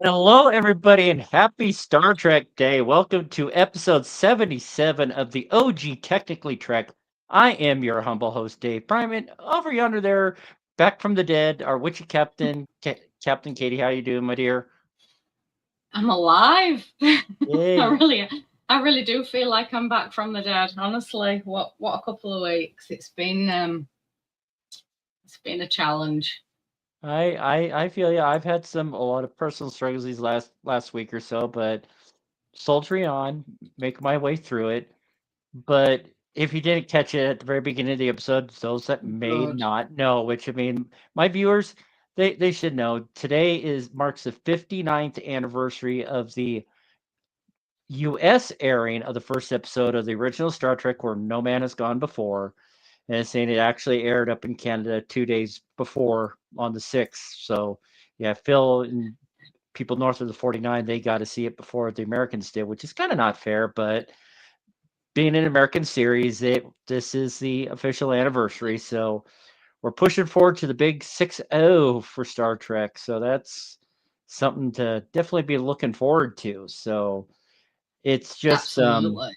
Hello, everybody, and happy Star Trek Day. Welcome to episode 77 of the OG Technically Trek. I am your humble host, Dave Prime, and over yonder there, back from the dead, our witchy captain, Captain Katie. How you doing, my dear? I'm alive. Yay. I really do feel like I'm back from the dead. Honestly, what a couple of weeks. It's been a challenge. I feel yeah. I've had a lot of personal struggles these last week or so, but soldiering on, make my way through it. But if you didn't catch it at the very beginning of the episode, those that may Good. not know, which I mean, my viewers, they should know. Today is marks the 59th anniversary of the US airing of the first episode of the original Star Trek where no man has gone before. And it's saying it actually aired up in Canada 2 days before on the 6th. So yeah, Phil and people north of the 49, they got to see it before the Americans did, which is kind of not fair, but being an American series, this is the official anniversary, so we're pushing forward to the big 6-0 for Star Trek. So that's something to definitely be looking forward to. So it's just Absolutely.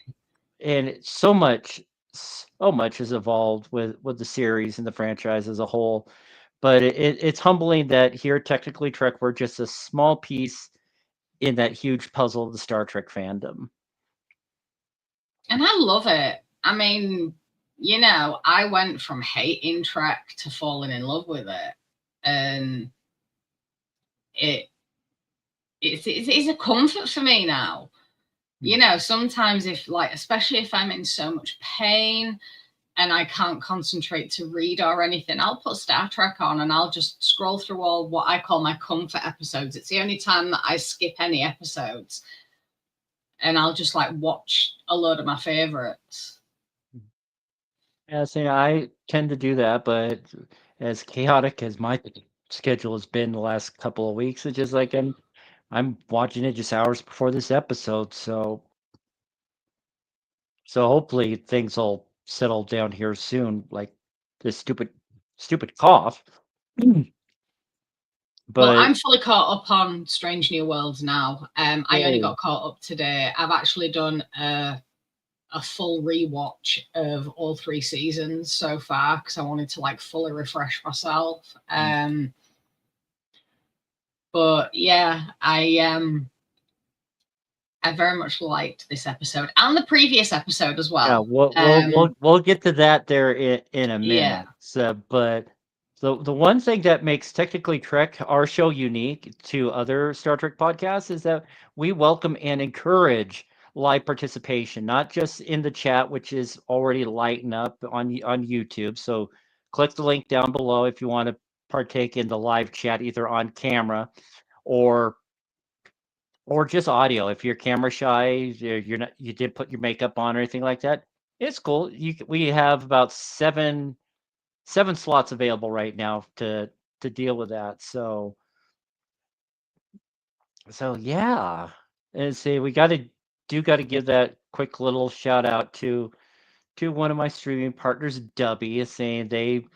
and so much has evolved with the series and the franchise as a whole. But it's humbling that here, technically, Trek, we're just a small piece in that huge puzzle of the Star Trek fandom. And I love it. I mean, I went from hating Trek to falling in love with it. And it it's a comfort for me now. Sometimes if like especially if I'm in so much pain and I can't concentrate to read or anything, I'll put Star Trek on and I'll just scroll through all what I call my comfort episodes. It's the only time that I skip any episodes, and I'll just like watch a load of my favorites. Yeah, see, I tend to do that, but as chaotic as my schedule has been the last couple of weeks, it's just like I'm watching it just hours before this episode, so hopefully things will settle down here soon, like this stupid cough. Well, But I'm fully caught up on Strange New Worlds now. I only hey, got caught up today. I've actually done a full rewatch of all three seasons so far because I wanted to like fully refresh myself. But yeah, I very much liked this episode and the previous episode as yeah, well. we'll get to that there in a Yeah, minute. So, but the one thing that makes technically Trek our show unique to other Star Trek podcasts is that we welcome and encourage live participation, not just in the chat, which is already lighting up on YouTube. So, click the link down below if you want to partake in the live chat, either on camera or just audio. If you're camera shy, you're not, you did put your makeup on or anything like that, it's cool. We have about seven slots available right now to deal with that. So yeah, and see, we got to give that quick little shout out to one of my streaming partners, Dubby, is saying they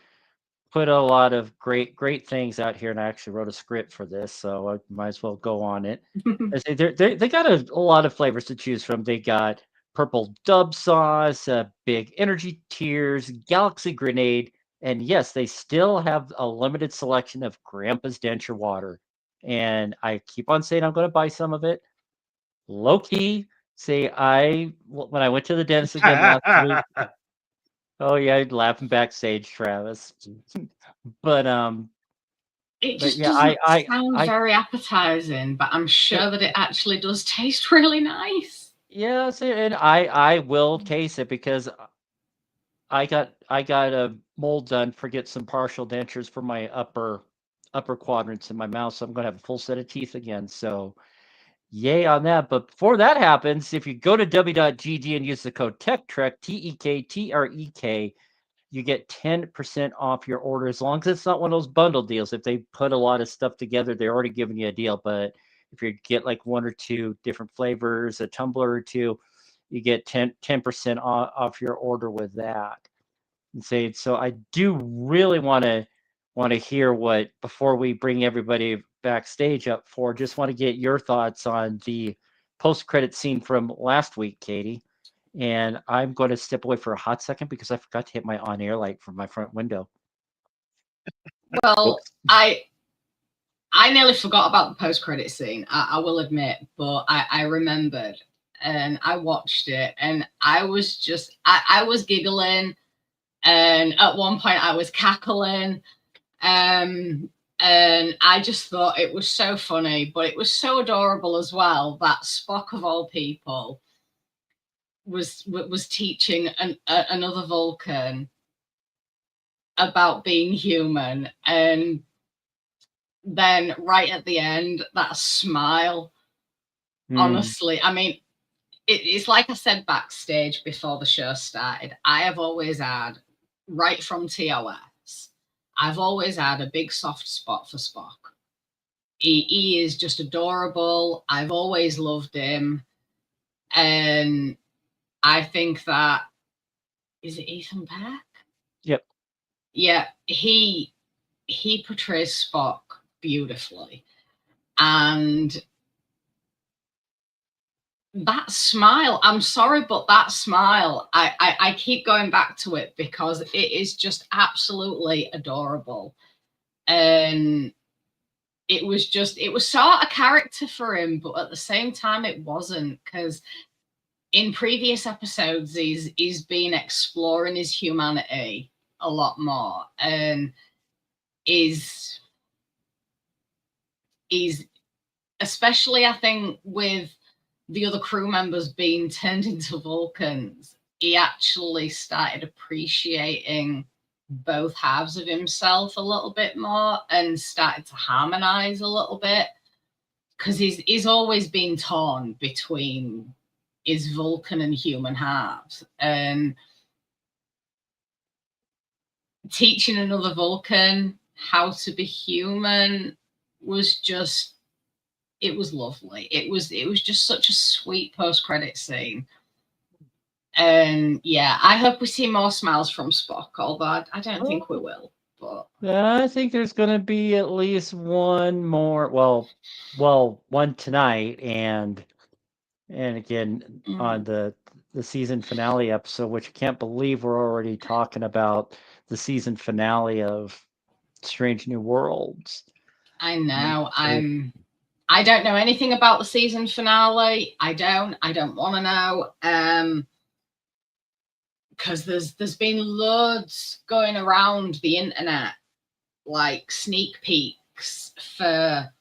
put a lot of great things out here, and I actually wrote a script for this, so I might as well go on it. I say they got a lot of flavors to choose from. They got purple dub sauce, big energy tears, galaxy grenade, and yes, they still have a limited selection of Grandpa's denture water. And I keep on saying I'm going to buy some of it. Low key, say when I went to the dentist again last week. Oh yeah, laughing backstage, Travis. But it but just yeah, doesn't sound I very appetizing, but I'm it, sure that it actually does taste really nice. yeah, see, and I will taste it because I got a mold done for get some partial dentures for my upper quadrants in my mouth, so I'm gonna have a full set of teeth again. So yay on that. But before that happens, if you go to w.gg and use the code TechTrek, TEKTREK, you get 10% off your order as long as it's not one of those bundle deals. If they put a lot of stuff together, they're already giving you a deal. But if you get like one or two different flavors, a tumbler or two, you get 10% off your order with that. And say so I do really want to hear what before we bring everybody backstage up for. Just want to get your thoughts on the post-credit scene from last week, Katie. And I'm going to step away for a hot second because I forgot to hit my on-air light from my front window. Well, I nearly forgot about the post-credit scene, I will admit, but I remembered and I watched it and I was just, I was giggling, and at one point I was cackling, and I just thought it was so funny, but it was so adorable as well that Spock of all people was teaching another Vulcan about being human, and then right at the end, that smile. Honestly, I mean, it's like I said backstage before the show started. I have always had, right from TOS, I've always had a big soft spot for Spock. He is just adorable. I've always loved him. And I think that, is it Ethan Peck? Yep. Yeah, he portrays Spock beautifully. And that smile, I'm sorry, but that smile, I keep going back to it because it is just absolutely adorable. And it was sort of character for him, but at the same time it wasn't, because in previous episodes he's been exploring his humanity a lot more, and is especially, I think, with the other crew members being turned into Vulcans, he actually started appreciating both halves of himself a little bit more and started to harmonize a little bit, because he's always been torn between his Vulcan and human halves, and teaching another Vulcan how to be human was just, it was lovely. It was just such a sweet post-credit scene. And yeah, I hope we see more smiles from Spock, although I don't think we will. But I think there's going to be at least one more. Well, one tonight, and again on the season finale episode, which I can't believe we're already talking about the season finale of Strange New Worlds. I know. I don't know anything about the season finale. I don't want to know. Because there's been loads going around the internet, like sneak peeks for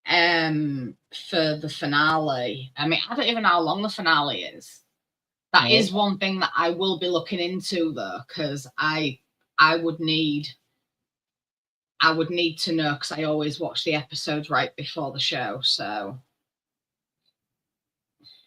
the finale. I mean, I don't even know how long the finale is. That is one thing that I will be looking into, though, because I would need to know, because I always watch the episodes right before the show. So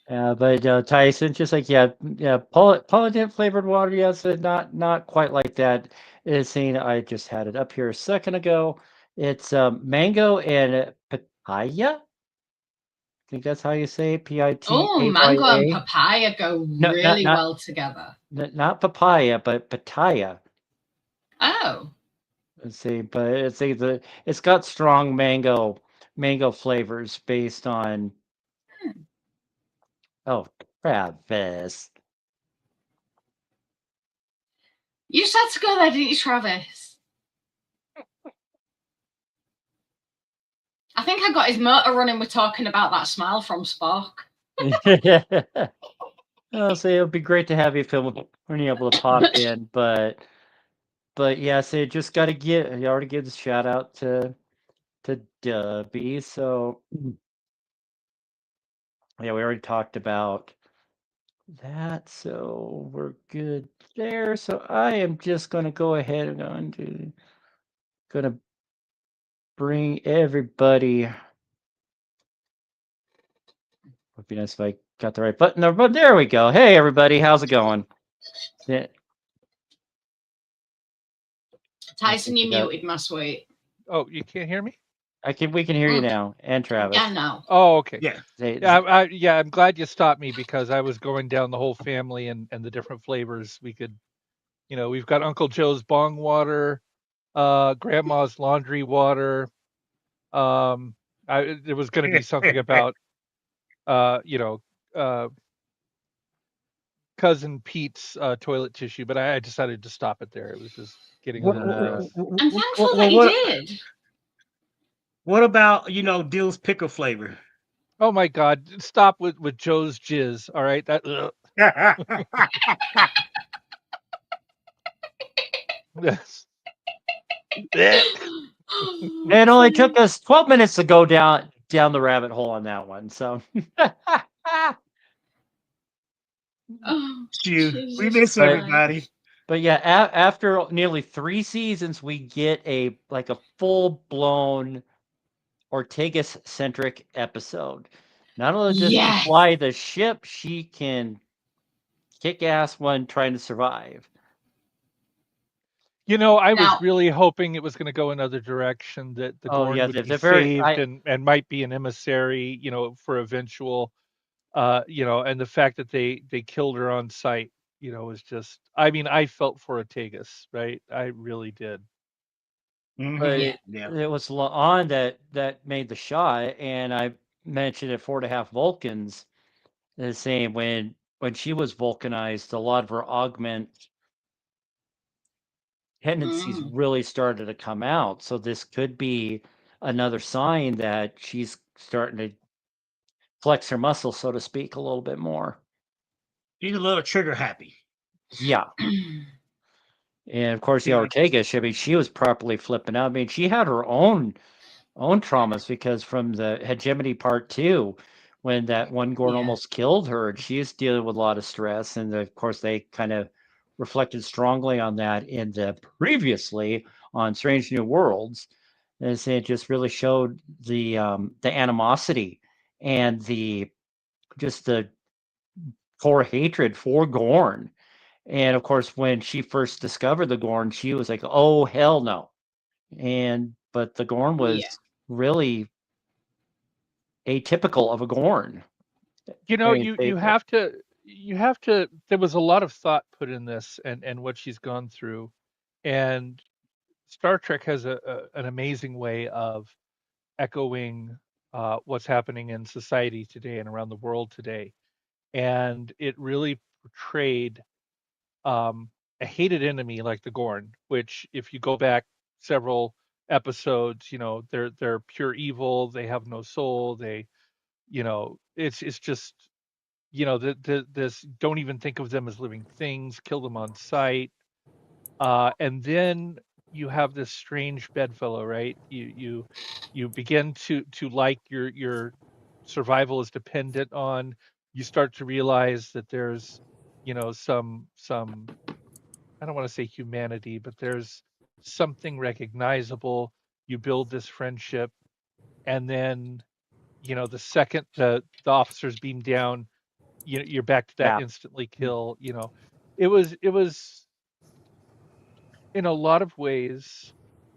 but Tyson, just like polydent flavored water, yes, not quite like that. It's saying I just had it up here a second ago. It's mango and papaya. I think that's how you say it. Pitaya. oh, mango and papaya go No, really well together. Not papaya, but pitaya. Oh. Let's see, but it's got strong mango flavors based on. Oh, Travis. You just had to go there, didn't you, Travis? I think I got his motor running with talking about that smile from Spock. I'll say it would be great to have you film when you're able to pop in, but yeah, so just got to you already give the shout out to Dubby. So yeah, we already talked about that, so we're good there. So I am just going to go ahead and going to bring everybody. Would be nice if I got the right button there, but there we go. Hey everybody, how's it going? Yeah. Tyson, you muted my sweet. Oh, you can't hear me? We can hear you now, and Travis. Yeah, no. Oh, okay. Yeah. Yeah, I'm glad you stopped me, because I was going down the whole family and the different flavors we could, we've got Uncle Joe's bong water, Grandma's laundry water, There was going to be something about, you know, uh, cousin Pete's toilet tissue, but I decided to stop it there. It was just getting a little gross. I'm thankful that you did. What about Dill's pickle flavor? Oh my God! Stop with Joe's jizz. All right, that. Yes. It only took us 12 minutes to go down the rabbit hole on that one. So Oh, We Jesus miss Christ. everybody. but yeah, after nearly 3 seasons, we get a full blown Ortegas centric episode. Not only does she Yes. fly the ship, she can kick ass when trying to survive. You know, I was Now- really hoping it was going to go another direction, that the Oh, Gorn yeah, would the be very- saved and might be an emissary, for eventual, and the fact that they killed her on sight, was just. I mean, I felt for Ortegas, right? I really did. But Yeah. it was on that made the shot, and I mentioned it 4.5 Vulcans. The same when she was vulcanized, a lot of her augment tendencies really started to come out. So this could be another sign that she's starting to flex her muscle, so to speak, a little bit more. She's a little trigger happy. Yeah. And of course, Yeah. Ortega, I mean, she was properly flipping out. I mean, she had her own traumas because from the hegemony part 2, when that one Gorn almost killed her, and she's dealing with a lot of stress. And of course, they kind of reflected strongly on that in the previously on Strange New Worlds. And it just really showed the animosity and the core hatred for Gorn. And of course, when she first discovered the Gorn, she was like, "Oh hell no!" But the Gorn was really atypical of a Gorn. You have to. There was a lot of thought put in this, and what she's gone through, and Star Trek has an amazing way of echoing what's happening in society today and around the world today, and it really portrayed a hated enemy like the Gorn, which, if you go back several episodes, they're pure evil. They have no soul. It's just, this, don't even think of them as living things. Kill them on sight. And then you have this strange bedfellow, right? You begin to like your survival is dependent on. You start to realize that there's, some I don't want to say humanity, but there's something recognizable. You build this friendship, and then, the second the officers beam down, you're back to that instantly kill. It was in a lot of ways,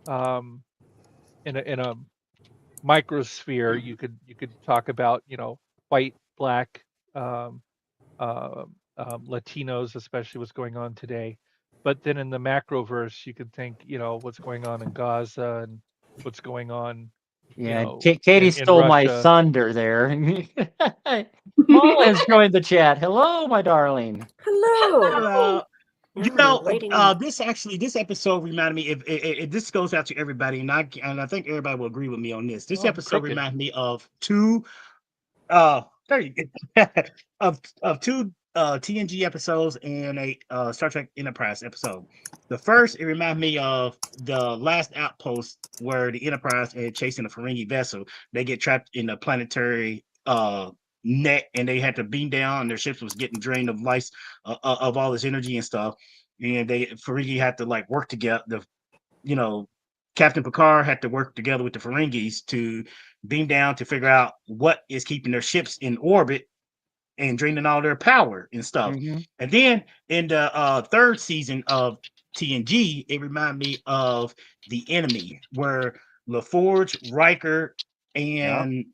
in a microsphere. You could talk about, white, black, um, Latinos, especially what's going on today. But then in the macroverse, you could think, what's going on in Gaza and what's going on. Yeah, Katie stole my thunder there. Paula has joined the chat. Hello, my darling. Hello. This episode reminded me. If this goes out to everybody, and I think everybody will agree with me on this. This episode reminded me of two of two TNG episodes and a Star Trek Enterprise episode. The first, it reminded me of the last outpost where the Enterprise is chasing a Ferengi vessel. They get trapped in the planetary net, and they had to beam down, and their ships was getting drained of life, of all this energy and stuff. And Ferengi had to work together. Captain Picard had to work together with the Ferengis to beam down to figure out what is keeping their ships in orbit and draining all their power and stuff. And then in the third season of TNG, it reminded me of The Enemy, where LaForge, Riker, and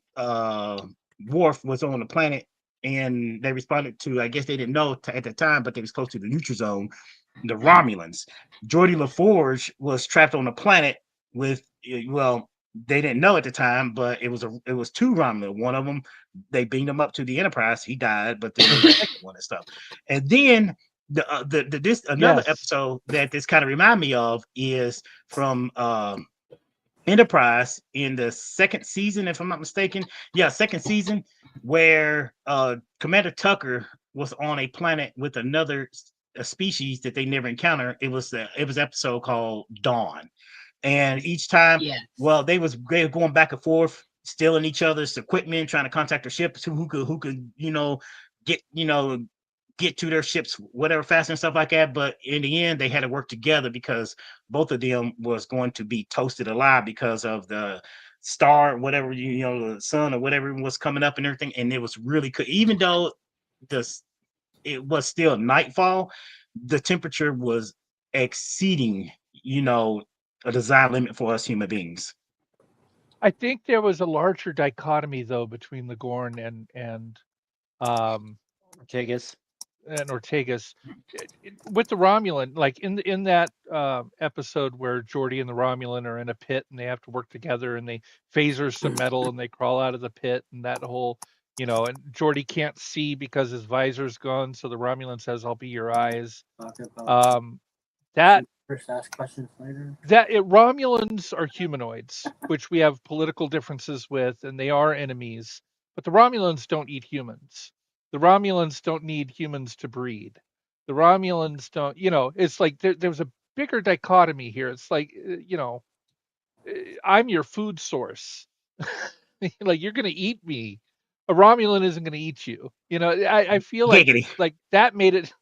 Worf was on the planet, and they responded to, I guess they didn't know at the time, but they was close to the neutral zone, the Romulans. Geordi LaForge was trapped on a planet with, they didn't know at the time, but it was two Romulan. One of them, they beamed him up to the Enterprise. He died, but then the second one and stuff. And then this another episode that this kind of remind me of is from Enterprise in the second season, if I'm not mistaken. Yeah, second season, where Commander Tucker was on a planet with another species that they never encountered. It was an episode called Dawn. And each time, well, they were going back and forth, stealing each other's equipment, trying to contact their ships who could get to their ships whatever faster and stuff like that. But in the end, they had to work together because both of them was going to be toasted alive because of the star, whatever, the sun or whatever was coming up and everything. And it was really cool, even though it was still nightfall, the temperature was exceeding, a design limit for us human beings. I think there was a larger dichotomy though between the Gorn and Ortegas. And Ortegas with the Romulan, like in that episode where Geordi and the Romulan are in a pit and they have to work together and they phaser some metal and they crawl out of the pit, and that whole, and Geordi can't see because his visor's gone, so the Romulan says, "I'll be your eyes." That first ask questions later. Romulans are humanoids, which we have political differences with, and they are enemies. But the Romulans don't eat humans. The Romulans don't need humans to breed. The Romulans don't, it's like there's a bigger dichotomy here. It's like, I'm your food source. Like, you're going to eat me. A Romulan isn't going to eat you. I feel like that made it.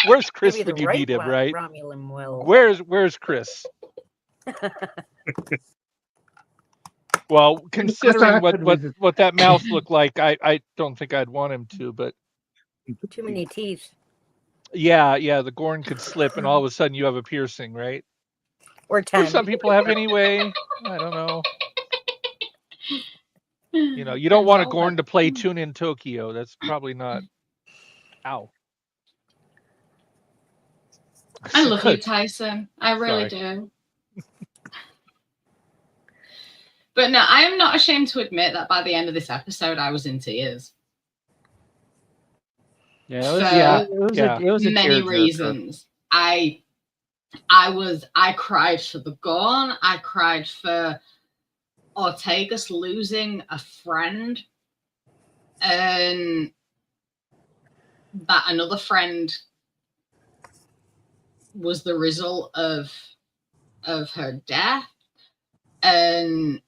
Where's Chris when you need him, right? Romulan will. Where's Chris? Well, considering what that mouth looked like, I don't think I'd want him to, but too many teeth. Yeah, the Gorn could slip and all of a sudden you have a piercing, right? Or 10. Some people have anyway. I don't know. You don't want a Gorn to play Tune in Tokyo. That's probably not. Ow. I love you, Tyson. I really do. But no, I am not ashamed to admit that by the end of this episode, I was in tears. Yeah, it was many reasons. I cried for the Gorn. I cried for Ortegas losing a friend, and that another friend was the result of her death, and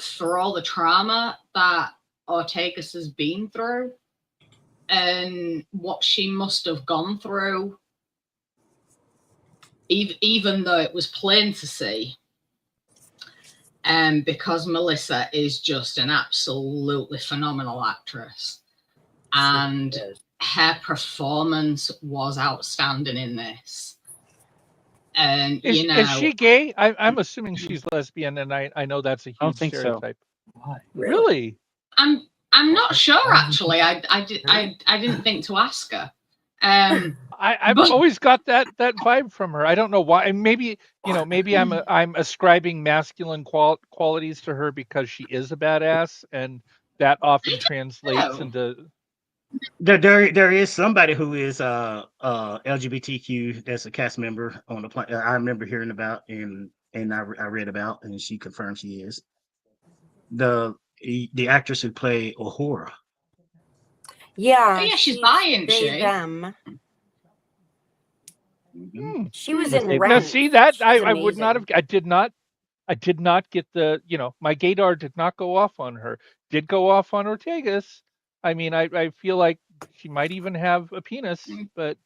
for all the trauma that Ortegas has been through and what she must have gone through, even though it was plain to see. Because Melissa is just an absolutely phenomenal actress. And her performance was outstanding in this. And is she gay? I'm assuming she's lesbian, and I know that's a huge stereotype. So. Why? Really? I'm not sure actually. I didn't think to ask her. I've always got that vibe from her. I don't know why. And maybe I'm ascribing masculine qualities to her because she is a badass, and that often translates into. There is somebody who is LGBTQ that's a cast member on the planet. I remember hearing about and I read about, and she confirmed she is the actress who played Uhura. Yeah, she's buying shit. Them. Mm-hmm. She was in Rent. Now, see that I would not have. I did not get the. My gaydar did not go off on her. Did go off on Ortegas. I mean, I feel like she might even have a penis, but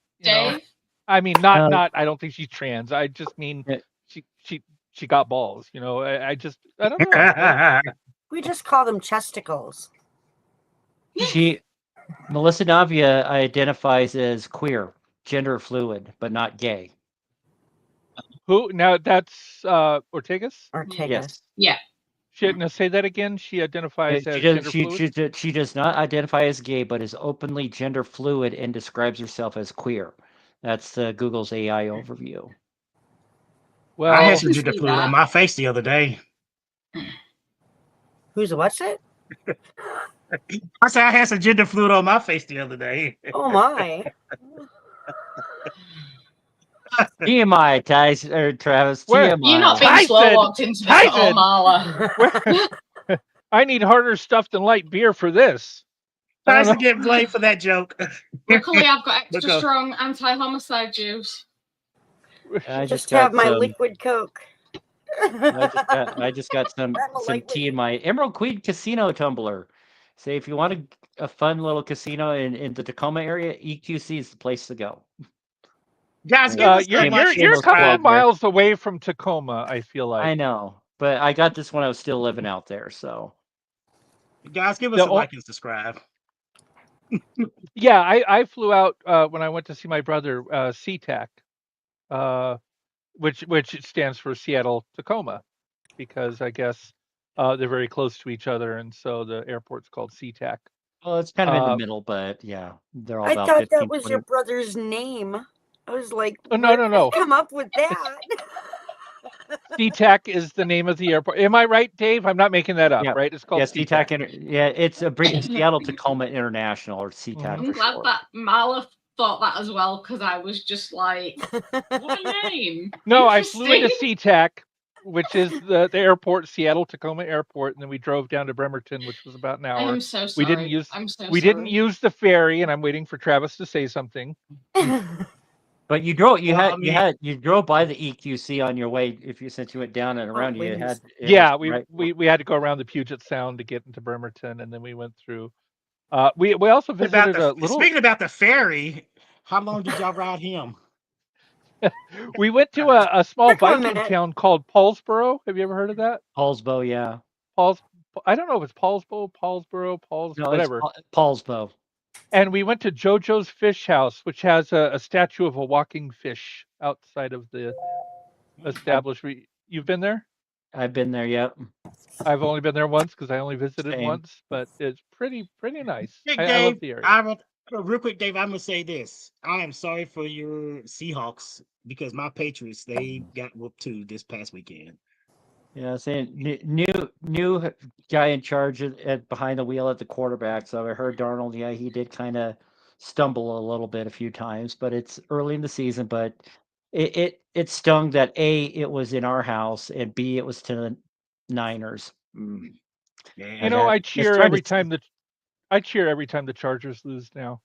I mean, not. I don't think she's trans. I just mean she got balls. I don't know. We just call them chesticles. Melissa Navia identifies as queer, gender fluid, but not gay. Who now? That's Ortegas. Ortegas. Yes. Yeah. Now say that again. She identifies as gender fluid? She does not identify as gay, but is openly gender fluid and describes herself as queer. That's Google's AI overview. Well, I had some gender fluid on my face the other day. Who's what's it? I said I had some gender fluid on my face the other day. Oh my. TMI, Tyson or Travis. Where- TMI. You're not being Tyson! slow walked into this at all, Tyson! Marla. Where- I need harder stuff than light beer for this. I don't Tyson know. get blamed for that joke. Luckily, I've got extra Look up. strong anti-homicide juice. I Just got have my some. liquid Coke. I just got some I'm a lightweight. tea in my Emerald Queen Casino tumbler. Say if you want a fun little casino in the Tacoma area, EQC is the place to go. Guys, give us You're that you're a shameless couple plug of there. miles away from Tacoma, I feel like. I know, but I got this when I was still living out there. So Guys, give us The a like and subscribe. Yeah, I flew out when I went to see my brother, SeaTac, which stands for Seattle Tacoma, because I guess they're very close to each other, and so the airport's called SeaTac. well, it's kind of in the middle, but yeah, they're all I about thought 15, that was 20. your brother's name. I was like, Oh, no, where no, did no. they come up with that? SeaTac is the name of the airport. Am I right, Dave? I'm not making that up, Yeah. right? It's called Yeah, SeaTac. it's a Seattle Tacoma International or SeaTac Mhm. I'm for glad short. that Marla thought that as well, because I was just like, what a name. No, I flew into Interesting. SeaTac, which is the airport, Seattle Tacoma Airport, and then we drove down to Bremerton, which was about an I hour. am so sorry. We didn't use I'm so we sorry. didn't use the ferry, and I'm waiting for Travis to say something. But you drove Well, you drove by the EQC on your way since you went down and around you wings. Yeah, was right. we had to go around the Puget Sound to get into Bremerton, and then we went through. We also visited a little. Speaking about the ferry, how long did y'all ride him? We went to a small Took 'em a Viking minute. town called Paulsboro. Have you ever heard of that? Paulsbo, yeah. I don't know if it's Paulsboro, No, whatever. it's Paulsbo. And we went to JoJo's Fish House, which has a statue of a walking fish outside of the establishment. You've been there? I've been there, yep. I've only been there once because I only visited Same. once, but it's pretty nice. Big I Dave, love the area. real quick, Dave, I'm gonna say this. I am sorry for your Seahawks because my Patriots, they got whooped too this past weekend. Yeah, saying new guy in charge at behind the wheel at the quarterback. So I heard Darnold. Yeah, he did kind of stumble a little bit a few times, but it's early in the season. But it stung that A, it was in our house, and B, it was to the Niners. Yeah. You know, I just cheer trying every to- time the Chargers lose now.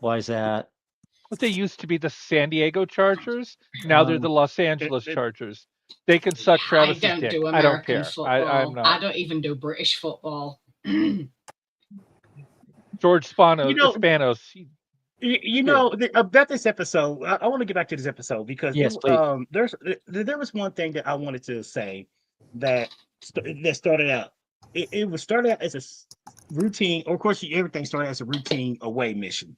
Why is that? But they used to be the San Diego Chargers. Now they're the Los Angeles Chargers. They can suck I Travis's don't dick. do I don't American care. football. I'm not. I don't even do British football. George Spanos. You know- Spanos. You know about this episode. I want to get back to this episode because Yes, please. there was one thing that I wanted to say that started out. It was started out as a routine. Of course, everything started as a routine away mission,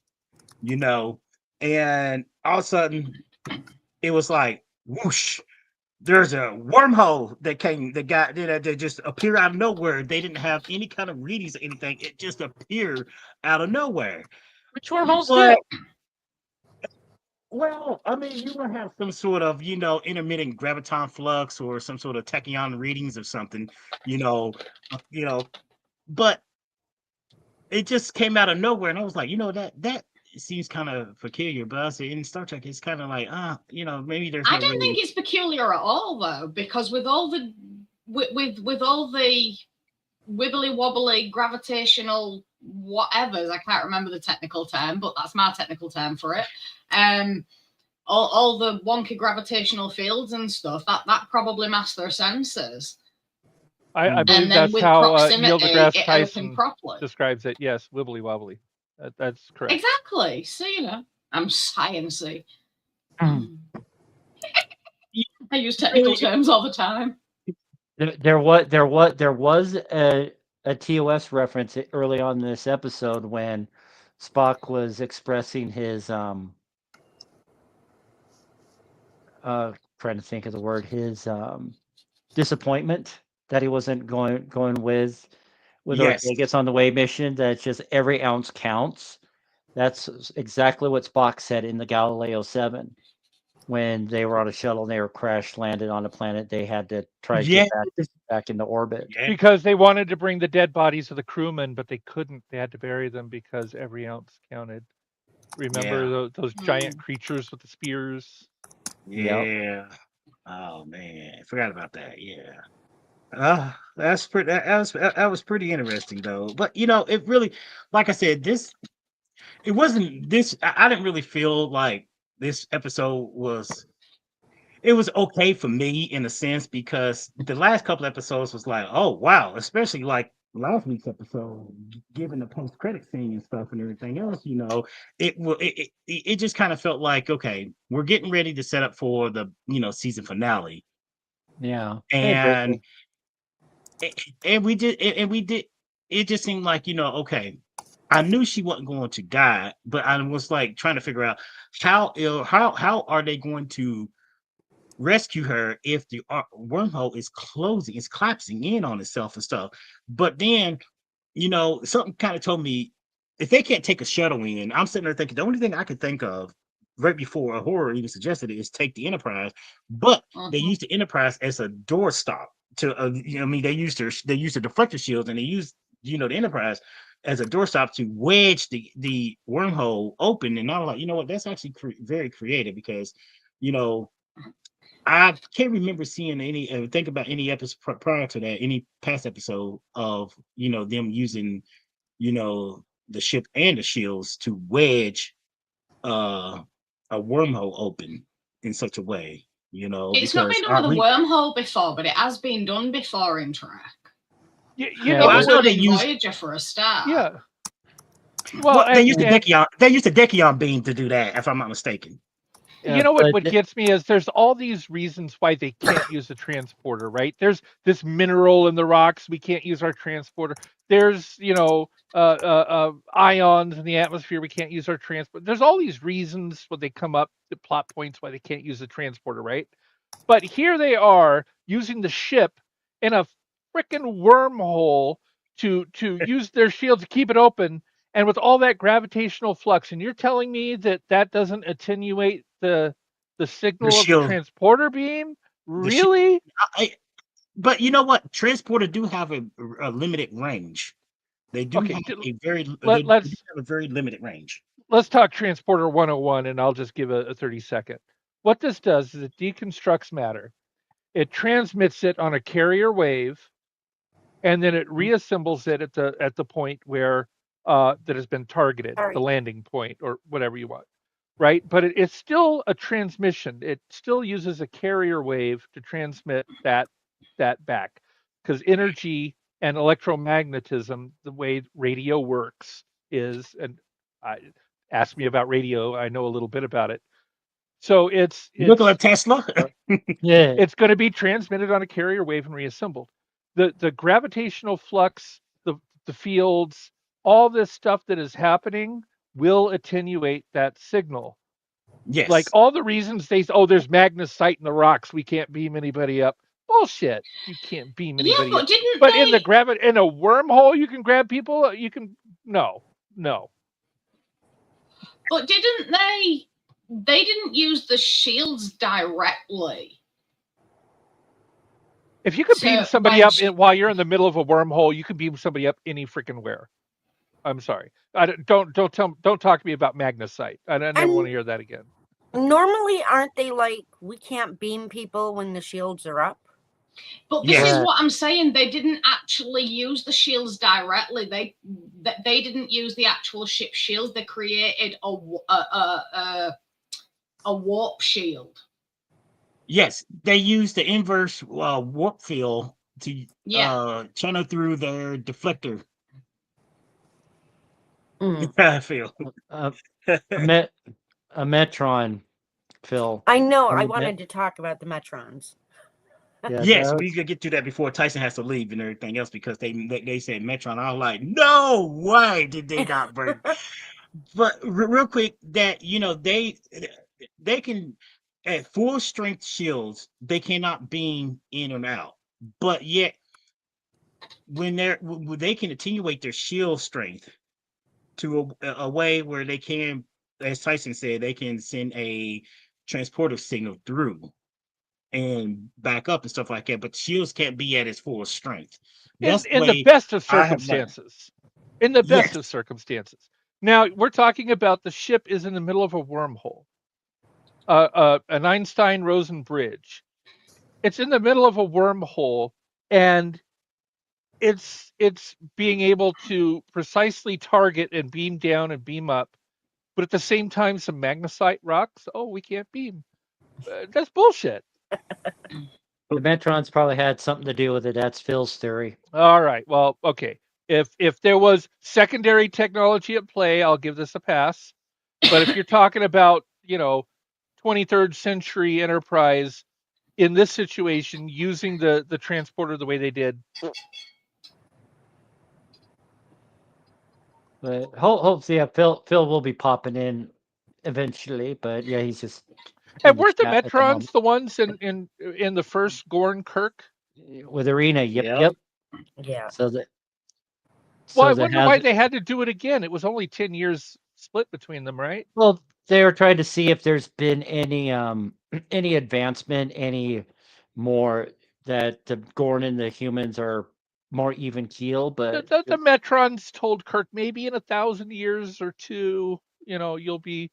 you know, and all of a sudden it was like whoosh. There's a wormhole that just appeared out of nowhere. They didn't have any kind of readings or anything. It just appeared out of nowhere. Which wormhole's But, that? well, I mean, you will have some sort of, intermittent graviton flux or some sort of tachyon readings or something, but it just came out of nowhere, and I was like, that seems kind of peculiar. But I said in Star Trek, it's kind of like, maybe there's. I don't think it's peculiar at all, though, because with all the wibbly wobbly gravitational whatevers, I can't remember the technical term, but that's my technical term for it. All the wonky gravitational fields and stuff that probably mask their senses. I believe And then that's with how proximity, Neil deGrasse it Tyson opened properly. describes it. Yes, wibbly wobbly. That's correct. Exactly. So I'm sciencey. I use technical terms all the time. There was a TOS reference early on in this episode when Spock was expressing his trying to think of the word, his disappointment that he wasn't going with Yes. Ortegas on the way mission. That just every ounce counts. That's exactly what Spock said in the Galileo 7. when they were on a shuttle and they were crash landed on a planet, they had to try to Yeah. get back into orbit. Yeah. Because they wanted to bring the dead bodies of the crewmen, but they couldn't. They had to bury them because every ounce counted. Remember those giant creatures with the spears? Yeah. Oh man, I forgot about that. Yeah. That's pretty. That was pretty interesting though. But it really, like I said, it wasn't this. I didn't really feel like this episode was. It was okay for me in a sense because the last couple episodes was like, oh wow, especially like last week's episode, given the post credit scene and stuff and everything else. It just kind of felt like, okay, we're getting ready to set up for the season finale. Yeah. And we did. It just seemed like, okay, I knew she wasn't going to die, but I was like trying to figure out how are they going to rescue her if the wormhole is closing, it's collapsing in on itself and stuff. But then, something kind of told me if they can't take a shuttle in, I'm sitting there thinking the only thing I could think of right before a horror even suggested it is take the Enterprise, but they used the Enterprise as a doorstop to, they used the deflector shields and they used, the Enterprise as a doorstop to wedge the wormhole open. And I'm like, you know what, that's actually very creative because, I can't remember seeing think about any episode prior to that, any past episode of, them using, the ship and the shields to wedge a wormhole open in such a way, It's not been done with a wormhole before, but it has been done before in Trek. I know they use Voyager for a start. Yeah. Well, they used a Dekion beam to do that, if I'm not mistaken. What gets me is there's all these reasons why they can't use the transporter, right? There's this mineral in the rocks. We can't use our transporter. There's, ions in the atmosphere. We can't use our transport. There's all these reasons when they come up, the plot points why they can't use the transporter, right? But here they are using the ship in a freaking wormhole to use their shield to keep it open. And with all that gravitational flux, and you're telling me that doesn't attenuate the signal of the transporter beam? Really? But you know what? Transporter do have a limited range. They do have a very limited range. Let's talk Transporter 101, and I'll just give a 30-second. What this does is it deconstructs matter. It transmits it on a carrier wave, and then it reassembles it at the point where that has been targeted, the landing point or whatever you want, right? But it's still a transmission. It still uses a carrier wave to transmit that back, because energy and electromagnetism, the way radio works is, and ask me about radio, I know a little bit about it. So it's Nikola Tesla. Yeah, it's going to be transmitted on a carrier wave and reassembled. The gravitational flux, the fields, all this stuff that is happening will attenuate that signal. Yes. Like all the reasons there's magnesite in the rocks, we can't beam anybody up. Bullshit. You can't beam anybody up. But in a wormhole you can grab people, no. But didn't they didn't use the shields directly. If you could beam somebody up while you're in the middle of a wormhole, you can beam somebody up any freaking where. I'm sorry. Don't talk to me about magnesite. I never want to hear that again. Normally, aren't they like, we can't beam people when the shields are up? But this is what I'm saying. They didn't actually use the shields directly. They didn't use the actual ship shields. They created a warp shield. Yes, they used the inverse warp field to channel through their deflector. Field. A Metron, Phil. I know. I wanted to talk about the Metrons. Yeah, yes, we could get to that before Tyson has to leave and everything else, because they said Metron. I was like, no way did they not bring. But real quick, that they can, at full strength shields, they cannot beam in and out. But yet, when they can attenuate their shield strength to a way where they can, as Tyson said, they can send a transporter signal through and back up and stuff like that, but shields can't be at its full strength. That's in the way best of I have learned. circumstances. In the best Yes. of circumstances. Now we're talking about the ship is in the middle of a wormhole, an Einstein-Rosen bridge. It's in the middle of a wormhole, and it's being able to precisely target and beam down and beam up, but at the same time, some magnesite rocks. Oh, we can't beam. That's bullshit. The Metrons probably had something to do with it. That's Phil's theory. All right. Well, okay. If there was secondary technology at play, I'll give this a pass. But if you're talking about, 23rd century Enterprise in this situation using the transporter the way they did. But hopefully, yeah, Phil will be popping in eventually. But yeah, he's just. And weren't the Metrons the ones in the first Gorn Kirk? With Arena, yep. Yeah. So that. Well, I wonder why they had to do it again. It was only 10 years split between them, right? Well, they were trying to see if there's been any advancement, any more that the Gorn and the humans are more even keel. But the Metrons told Kirk maybe in 1,000 years or two, you'll be.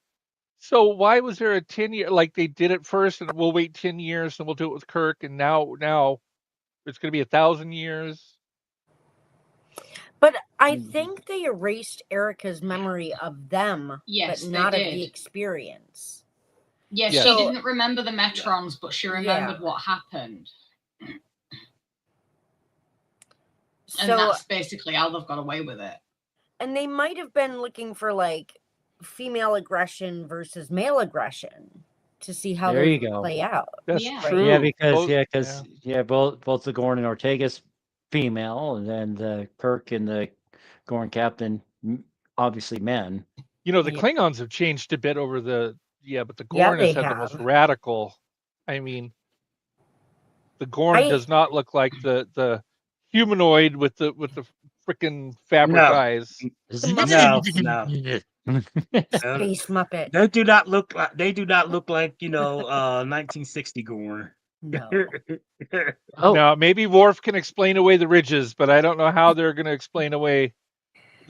So why was there a 10-year, like they did it first and we'll wait 10 years and we'll do it with Kirk, and now it's going to be 1,000 years? But I think they erased Erica's memory of them, Yes, but not of they did. the experience. Yes, Yeah. she So- didn't remember the Metrons, but she remembered Yeah. what happened. And So, that's basically how they've got away with it. and they might have been looking for like female aggression versus male aggression to see how There those you would go. play out. That's Yeah. true. yeah, because Both- both the Gorn and Ortegas female, and then the Kirk and the Gorn captain obviously men. the Yeah. Klingons have changed a bit over but the Yeah, Gorn they has had the most have. radical. I mean, the Gorn does not look like the humanoid with the freaking fabric No. eyes. No. Space Muppet. They do not look like 1960 Gorn. No. Oh, Now, maybe Worf can explain away the ridges, but I don't know how they're going to explain away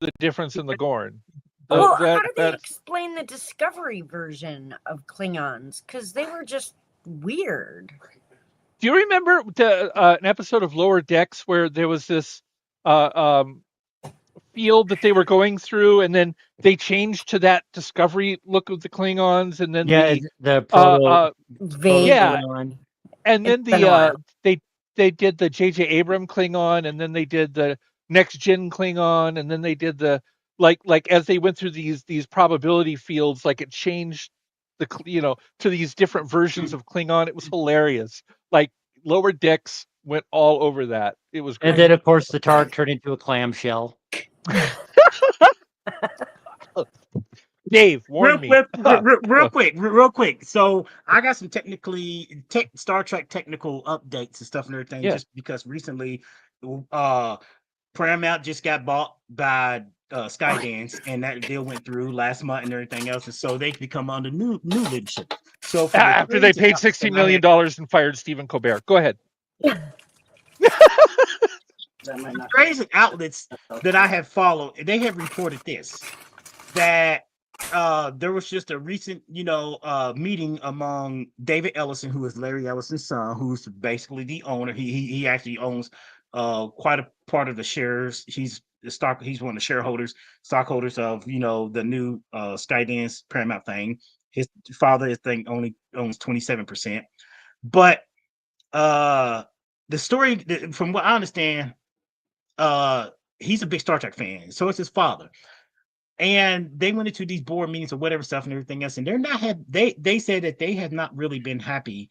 the difference in the Gorn. Well, how do they explain the Discovery version of Klingons? Because they were just weird. Do you remember an episode of Lower Decks where there was this field that they were going through, and then they changed to that Discovery look of the Klingons, and then the proto, yeah, Klingon. and then It's been a while. they did the J.J. Abrams Klingon, and then they did the Next Gen Klingon, and then they did the like as they went through these probability fields, like it changed to these different versions of Klingon. It was hilarious. Like Lower Decks went all over that. It was great. And then, of course, the Targ turned into a clamshell. Dave, warn me. Real quick. So I got some Star Trek technical updates and stuff and everything. Yeah. Just because recently, Paramount just got bought by Skydance, and that deal went through last month and everything else, and so they become under new leadership. So After they paid $60 million and fired Stephen Colbert. Go ahead. Crazy outlets that I have followed, they have reported this, that there was just a recent meeting among David Ellison, who is Larry Ellison's son, who's basically the owner. He actually owns quite a part of the shares. He's one of the stockholders of the new Skydance Paramount thing. His father, I think, only owns 27%. But the story, from what I understand, he's a big Star Trek fan, so it's his father. And they went into these board meetings or whatever stuff and everything else, and they said that they have not really been happy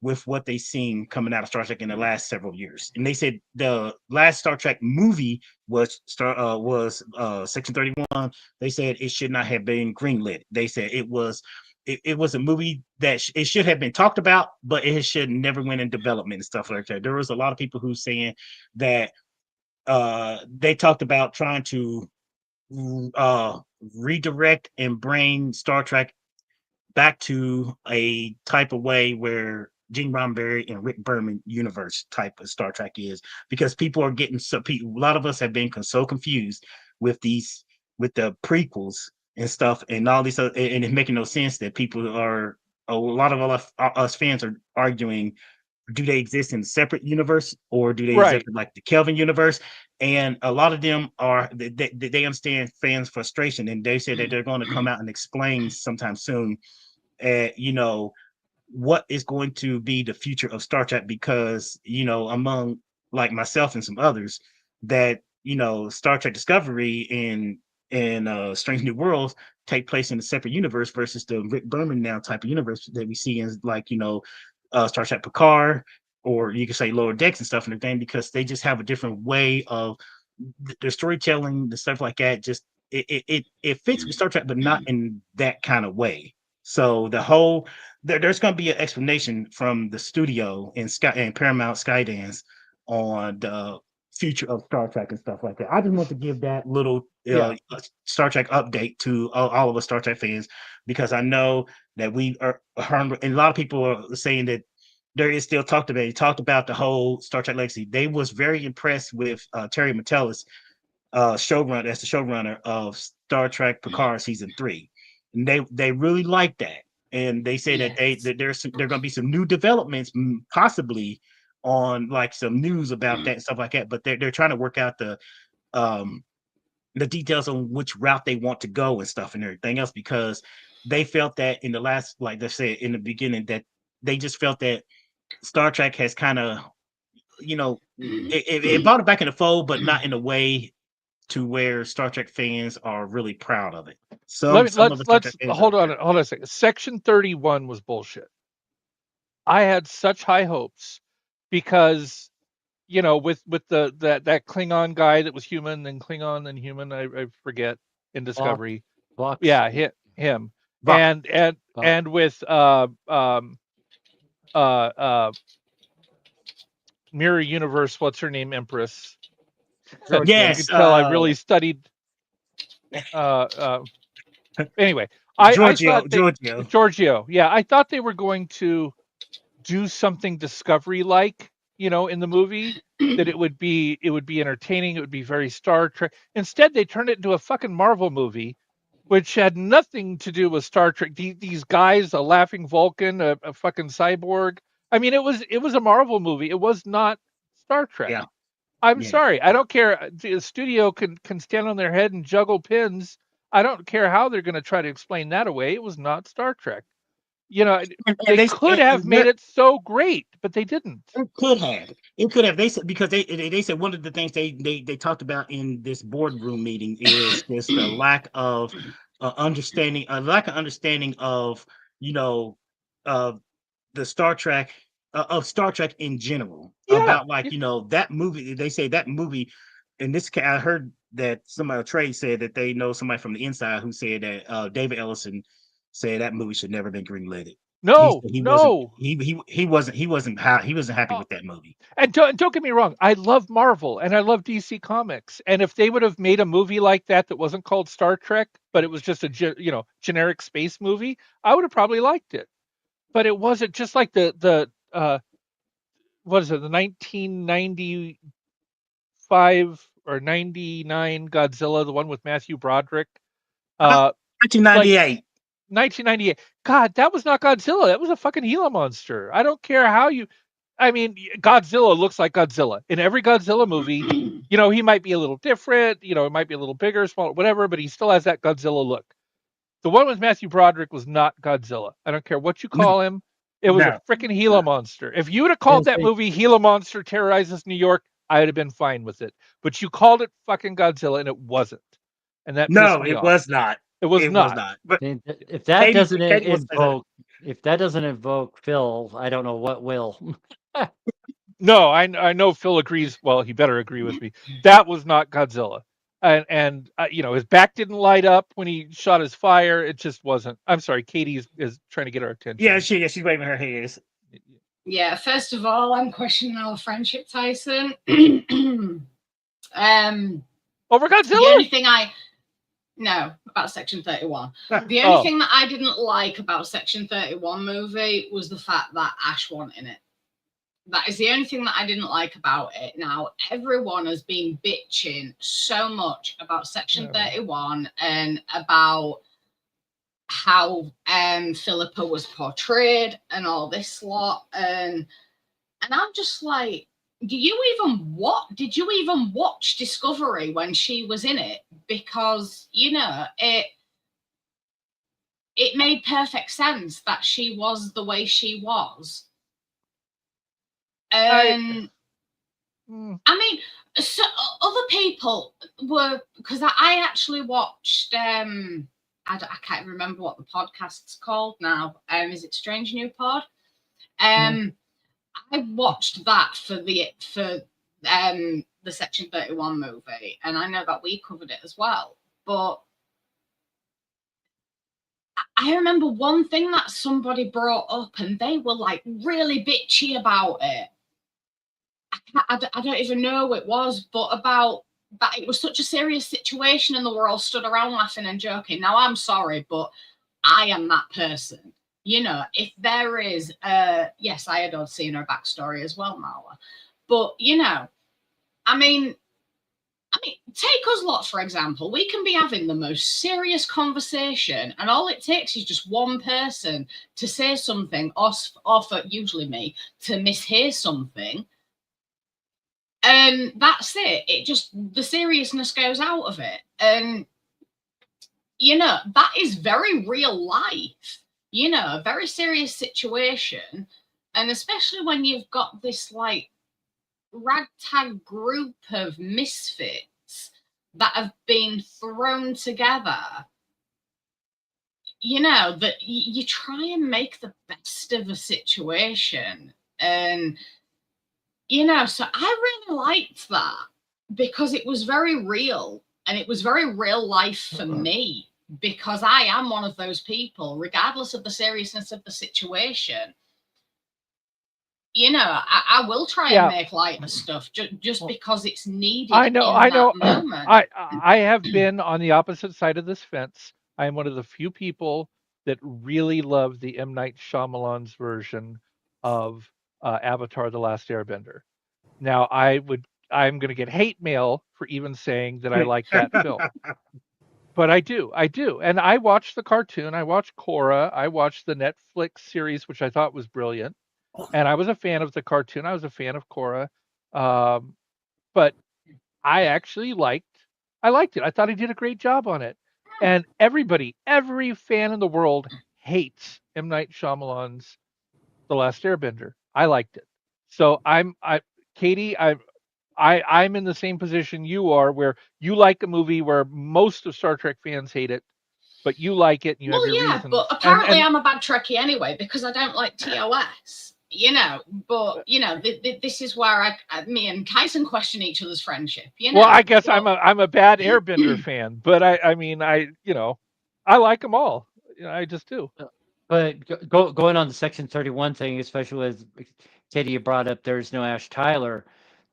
with what they've seen coming out of Star Trek in the last several years. And they said the last Star Trek movie was Section 31. They said it should not have been greenlit. They said it was a movie that it should have been talked about, but it should never went in development and stuff like that. There was a lot of people who saying that they talked about trying to redirect and bring Star Trek back to a type of way where Gene Roddenberry and Rick Berman universe type of Star Trek is, because people are getting a lot of us have been so confused with the prequels and stuff and all these other, and it's making no sense that a lot of us fans are arguing, do they exist in a separate universe or do they exist in like the Kelvin universe? And a lot of them they understand fans' frustration, and they say that they're going to come out and explain sometime soon, what is going to be the future of Star Trek, because, among like myself and some others, that, Star Trek Discovery and Strange New Worlds take place in a separate universe versus the Rick Berman now type of universe that we see in, like, Star Trek Picard, or you could say Lower Decks and stuff and everything, because they just have a different way of their storytelling, the stuff like that. Just it fits with Star Trek, but not in that kind of way. So there's going to be an explanation from the studio and Paramount Skydance on the future of Star Trek and stuff like that. I just want to give that little Star Trek update to all of us Star Trek fans, because I know that we are, and a lot of people are saying that there is still talked about the whole Star Trek legacy. They was very impressed with Terry Matalas, showrunner of Star Trek Picard season 3, and they really liked that, and they say that there's going to be some new developments, possibly on like some news about that and stuff like that. But they're trying to work out the details on which route they want to go and stuff and everything else, because they felt that in the last, like they said in the beginning, that they just felt that Star Trek has kind of, it brought it back in the fold, but not in a way to where Star Trek fans are really proud of it. So let's hold on a second. Section 31 was bullshit. I had such high hopes because, with that Klingon guy that was human, then Klingon, then human, I forget, in Discovery. Vox. Yeah, him. Vox. And with Mirror Universe, what's her name, Empress? Yes, you can tell I really studied. Anyway, Giorgio. Yeah, I thought they were going to do something Discovery-like, in the movie. That it would be entertaining. It would be very Star Trek. Instead, they turned it into a fucking Marvel movie, which had nothing to do with Star Trek. These guys, a laughing Vulcan, a fucking cyborg. I mean, it was a Marvel movie. It was not Star Trek. Yeah. I'm sorry. I don't care. The studio can stand on their head and juggle pins. I don't care how they're going to try to explain that away. It was not Star Trek. They could have made it so great, but they didn't. It could have. They said, because they said one of the things they talked about in this boardroom meeting is just a lack of understanding of the Star Trek of Star Trek in general, about that movie. They say that movie, in this case, I heard that Trey said that they know somebody from the inside who said that David Ellison said that movie should never been greenlit. No, he wasn't happy with that movie. And don't get me wrong, I love Marvel and I love DC Comics. And if they would have made a movie like that wasn't called Star Trek, but it was just a generic space movie, I would have probably liked it. But it wasn't. Just like the what is it, the 1995 or 99 Godzilla, the one with Matthew Broderick. 1998. 1998. God, that was not Godzilla. That was a fucking Gila monster. I don't care how you. I mean, Godzilla looks like Godzilla in every Godzilla movie. He might be a little different. It might be a little bigger, smaller, whatever, but he still has that Godzilla look. The one with Matthew Broderick was not Godzilla. I don't care what you call him. It was a freaking Gila monster. If you would have called that movie Gila Monster Terrorizes New York, I would have been fine with it. But you called it fucking Godzilla, and it wasn't. And that was not. It was not. But if that doesn't evoke Phil, I don't know what will. No, I know Phil agrees. Well, he better agree with me. That was not Godzilla. And his back didn't light up when he shot his fire. It just wasn't. I'm sorry, Katie is trying to get our attention. Yeah, she's waving her hands. Yeah, first of all, I'm questioning our friendship, Tyson. Over Godzilla? The only thing No, about Section 31. The only thing that I didn't like about Section 31 movie was the fact that Ash wasn't in it. That is the only thing that I didn't like about it. Now, everyone has been bitching so much about Section 31 and about how Philippa was portrayed and all this lot. And I'm just like, did you even watch Discovery when she was in it? Because, you know, it made perfect sense that she was the way she was. I mean, so other people were, because I actually watched, I can't remember what the podcast's called now. Is it Strange New Pod? I watched that for the Section 31 movie, and I know that we covered it as well. But I remember one thing that somebody brought up, and they were like really bitchy about it. I don't even know what it was, but about that it was such a serious situation and they were all stood around laughing and joking. Now, I'm sorry, but I am that person. You know, if there is, yes, I adored seeing her backstory as well, Marla. But, you know, I mean, take us lot, for example. We can be having the most serious conversation, and all it takes is just one person to say something, or for usually me, to mishear something. And that's it. It just, the seriousness goes out of it. And, you know, that is very real life, you know, a very serious situation. And especially when you've got this like ragtag group of misfits that have been thrown together, you know, that you try and make the best of a situation. And, you know, so I really liked that because it was very real and it was very real life for me, because I am one of those people, regardless of the seriousness of the situation. You know, I will try and make light of stuff just because it's needed. I know. Moment. I have been on the opposite side of this fence. I am one of the few people that really love the M. Night Shyamalan's version of Avatar: The Last Airbender. Now, I'm going to get hate mail for even saying that I like that film. But I do. And I watched the cartoon. I watched Korra. I watched the Netflix series, which I thought was brilliant. And I was a fan of the cartoon. I was a fan of Korra. But I actually liked it. I thought he did a great job on it. And every fan in the world hates M. Night Shyamalan's The Last Airbender. I liked it. So Katie, I'm in the same position you are, where you like a movie where most of Star Trek fans hate it, but you like it and you have your reasons. But apparently I'm a bad Trekkie anyway, because I don't like TOS. You know, but you know, this is where me and Kyson question each other's friendship. You know, well, I guess I'm a bad Airbender fan, but I mean, I like them all. You know, I just do. But going on the Section 31 thing, especially with Katie, you brought up there's no Ash Tyler.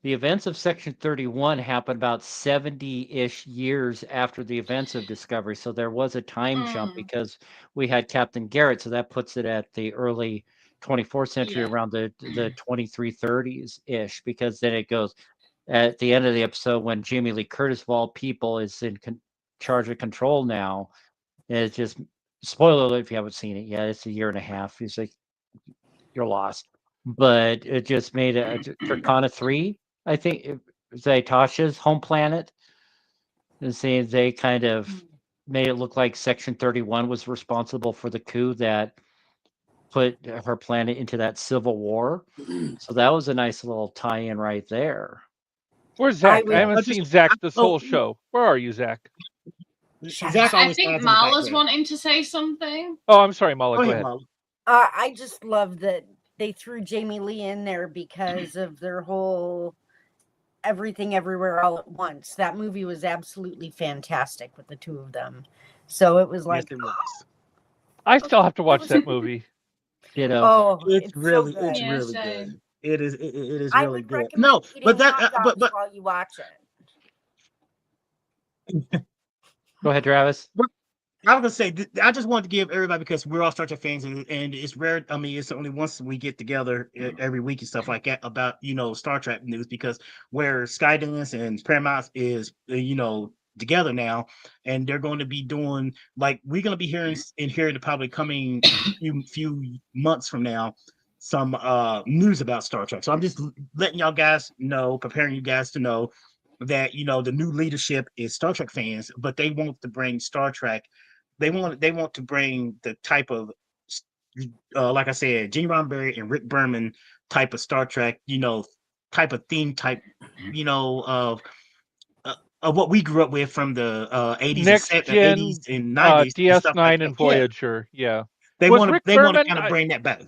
The events of Section 31 happened about 70-ish years after the events of Discovery. So there was a time jump because we had Captain Garrett. So that puts it at the early 24th century, around the 2330s-ish, because then it goes at the end of the episode when Jamie Lee Curtis, of all people, is in charge of control now. It's just, spoiler alert if you haven't seen it yet, it's a year and a half. He's like, you're lost. But it just made a Turkana 3, I think, Tasha's home planet. And saying they kind of made it look like Section 31 was responsible for the coup that put her planet into that civil war. So that was a nice little tie-in right there. Where's Zach? I haven't seen Zach this whole show. Where are you, Zach? I think Mala's wanting to say something. Oh, I'm sorry, Mala. Go ahead. I just love that they threw Jamie Lee in there because of their whole Everything Everywhere All at Once. That movie was absolutely fantastic with the two of them. So it was like, yes, it was. I still have to watch that movie. You know, it's really so good. really good. It is really good. No, but that while you watch it. Go ahead, Travis. I was gonna say, I just wanted to give everybody, because we're all Star Trek fans, and it's rare. I mean, it's only once we get together every week and stuff like that about Star Trek news, because where Skydance and Paramount is together now, and they're going to be doing, like, we're going to be hearing the probably coming few months from now some news about Star Trek. So I'm just letting y'all guys know, preparing you guys to know that the new leadership is Star Trek fans, but they want to bring Star Trek. They want to bring the type of, like I said, Gene Roddenberry and Rick Berman type of Star Trek, type of theme type, of what we grew up with from the 80s, Next and gen, 80s and 90s, DS9 and Voyager. Yeah. They want to kind of bring that back.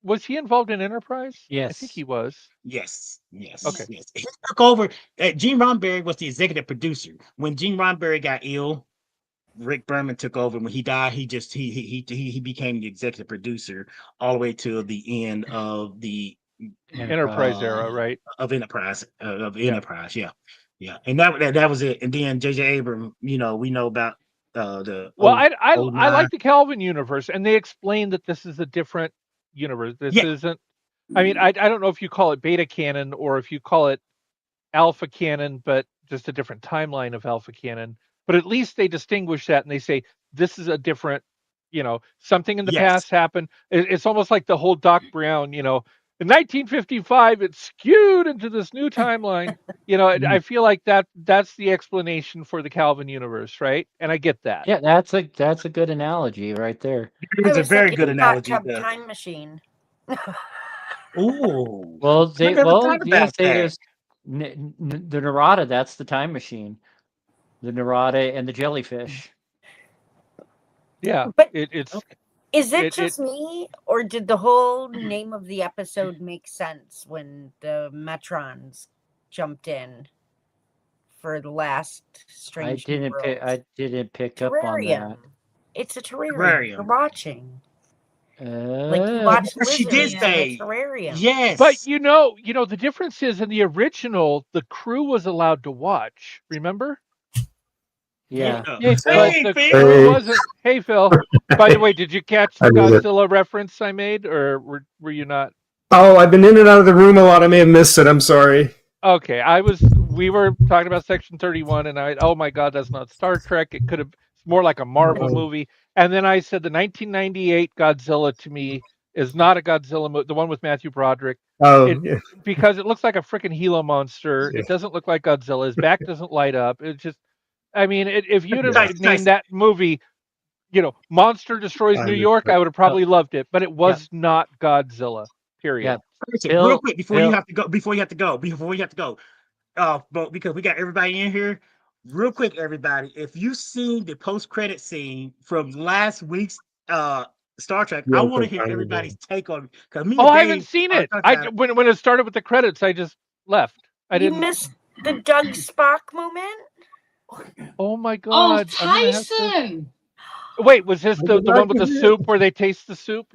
Was he involved in Enterprise? Yes, I think he was. Yes. Okay. Yes. He took over. Gene Roddenberry was the executive producer. When Gene Roddenberry got ill, Rick Berman took over. When he died, he became the executive producer all the way to the end of the Enterprise era, right? Of Enterprise, yeah. And that was it. And then J.J. Abrams, we know about the. Well, I like the Kelvin universe, and they explained that this is a different universe. This isn't. I mean, I don't know if you call it beta canon or if you call it alpha canon, but just a different timeline of alpha canon. But at least they distinguish that, and they say this is a different, something in the past happened. It's almost like the whole Doc Brown, in 1955, it skewed into this new timeline. I feel like that's the explanation for the Calvin universe, right? And I get that. Yeah, that's a good analogy right there. It's a very good analogy. Time machine. Oh, well, say there's the Narada. That's the time machine. The Narada and the jellyfish. Yeah, but it's. Okay. Is it just me, or did the whole name of the episode make sense when the Metrons jumped in for the last Strange New Worlds? I didn't pick up on that. It's a terrarium. You're watching. Like you watch she did say Terrarium. Yes. But the difference is in the original, the crew was allowed to watch. Remember? Yeah. Crew wasn't. Hey, Phil. By the way, did you catch the Godzilla reference I made, or were you not? Oh, I've been in and out of the room a lot. I may have missed it. I'm sorry. Okay, we were talking about Section 31, and oh my God, that's not Star Trek. It could have. It's more like a Marvel movie. And then I said the 1998 Godzilla to me is not a Godzilla movie. The one with Matthew Broderick. Because it looks like a freaking Gila monster. Yeah. It doesn't look like Godzilla. His back doesn't light up. It's just. I mean, if you'd have named that movie, Monster Destroys New York, I would have probably loved it, but it was not Godzilla. Period. Yeah. Real quick before you have to go, but because we got everybody in here, real quick, everybody, if you've seen the post-credit scene from last week's Star Trek, I want to hear everybody's take on it. I haven't seen it. When it started with the credits, I just left. You missed the Doug Spock moment. Oh my God! Oh, Tyson! Wait, was this the one with the soup where they taste the soup?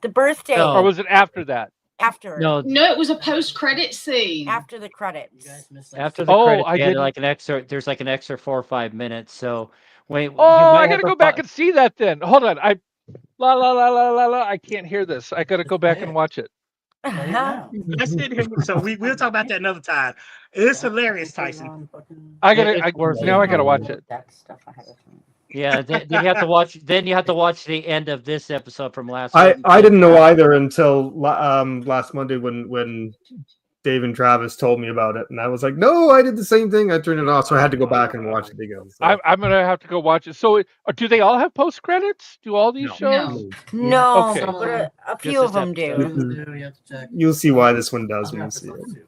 The birthday, or was it after that? After. No, it was a post-credit scene. After the credits. After the credits, I did like an extra. There's like an extra 4 or 5 minutes. So wait. I gotta go back and see that then. Hold on, I can't hear this. I gotta go back and watch it. So we'll talk about that another time. It's hilarious, Tyson. I gotta watch it. Yeah, then you have to watch. Then you have to watch the end of this episode from last week. I didn't know either until last Monday when Dave and Travis told me about it, and I was like, "No, I did the same thing. I turned it off, so I had to go back and watch it again." So. I'm gonna have to go watch it. So, do they all have post credits? Do all these shows? No, okay. But a few of them do. You'll see why this one does when you see it.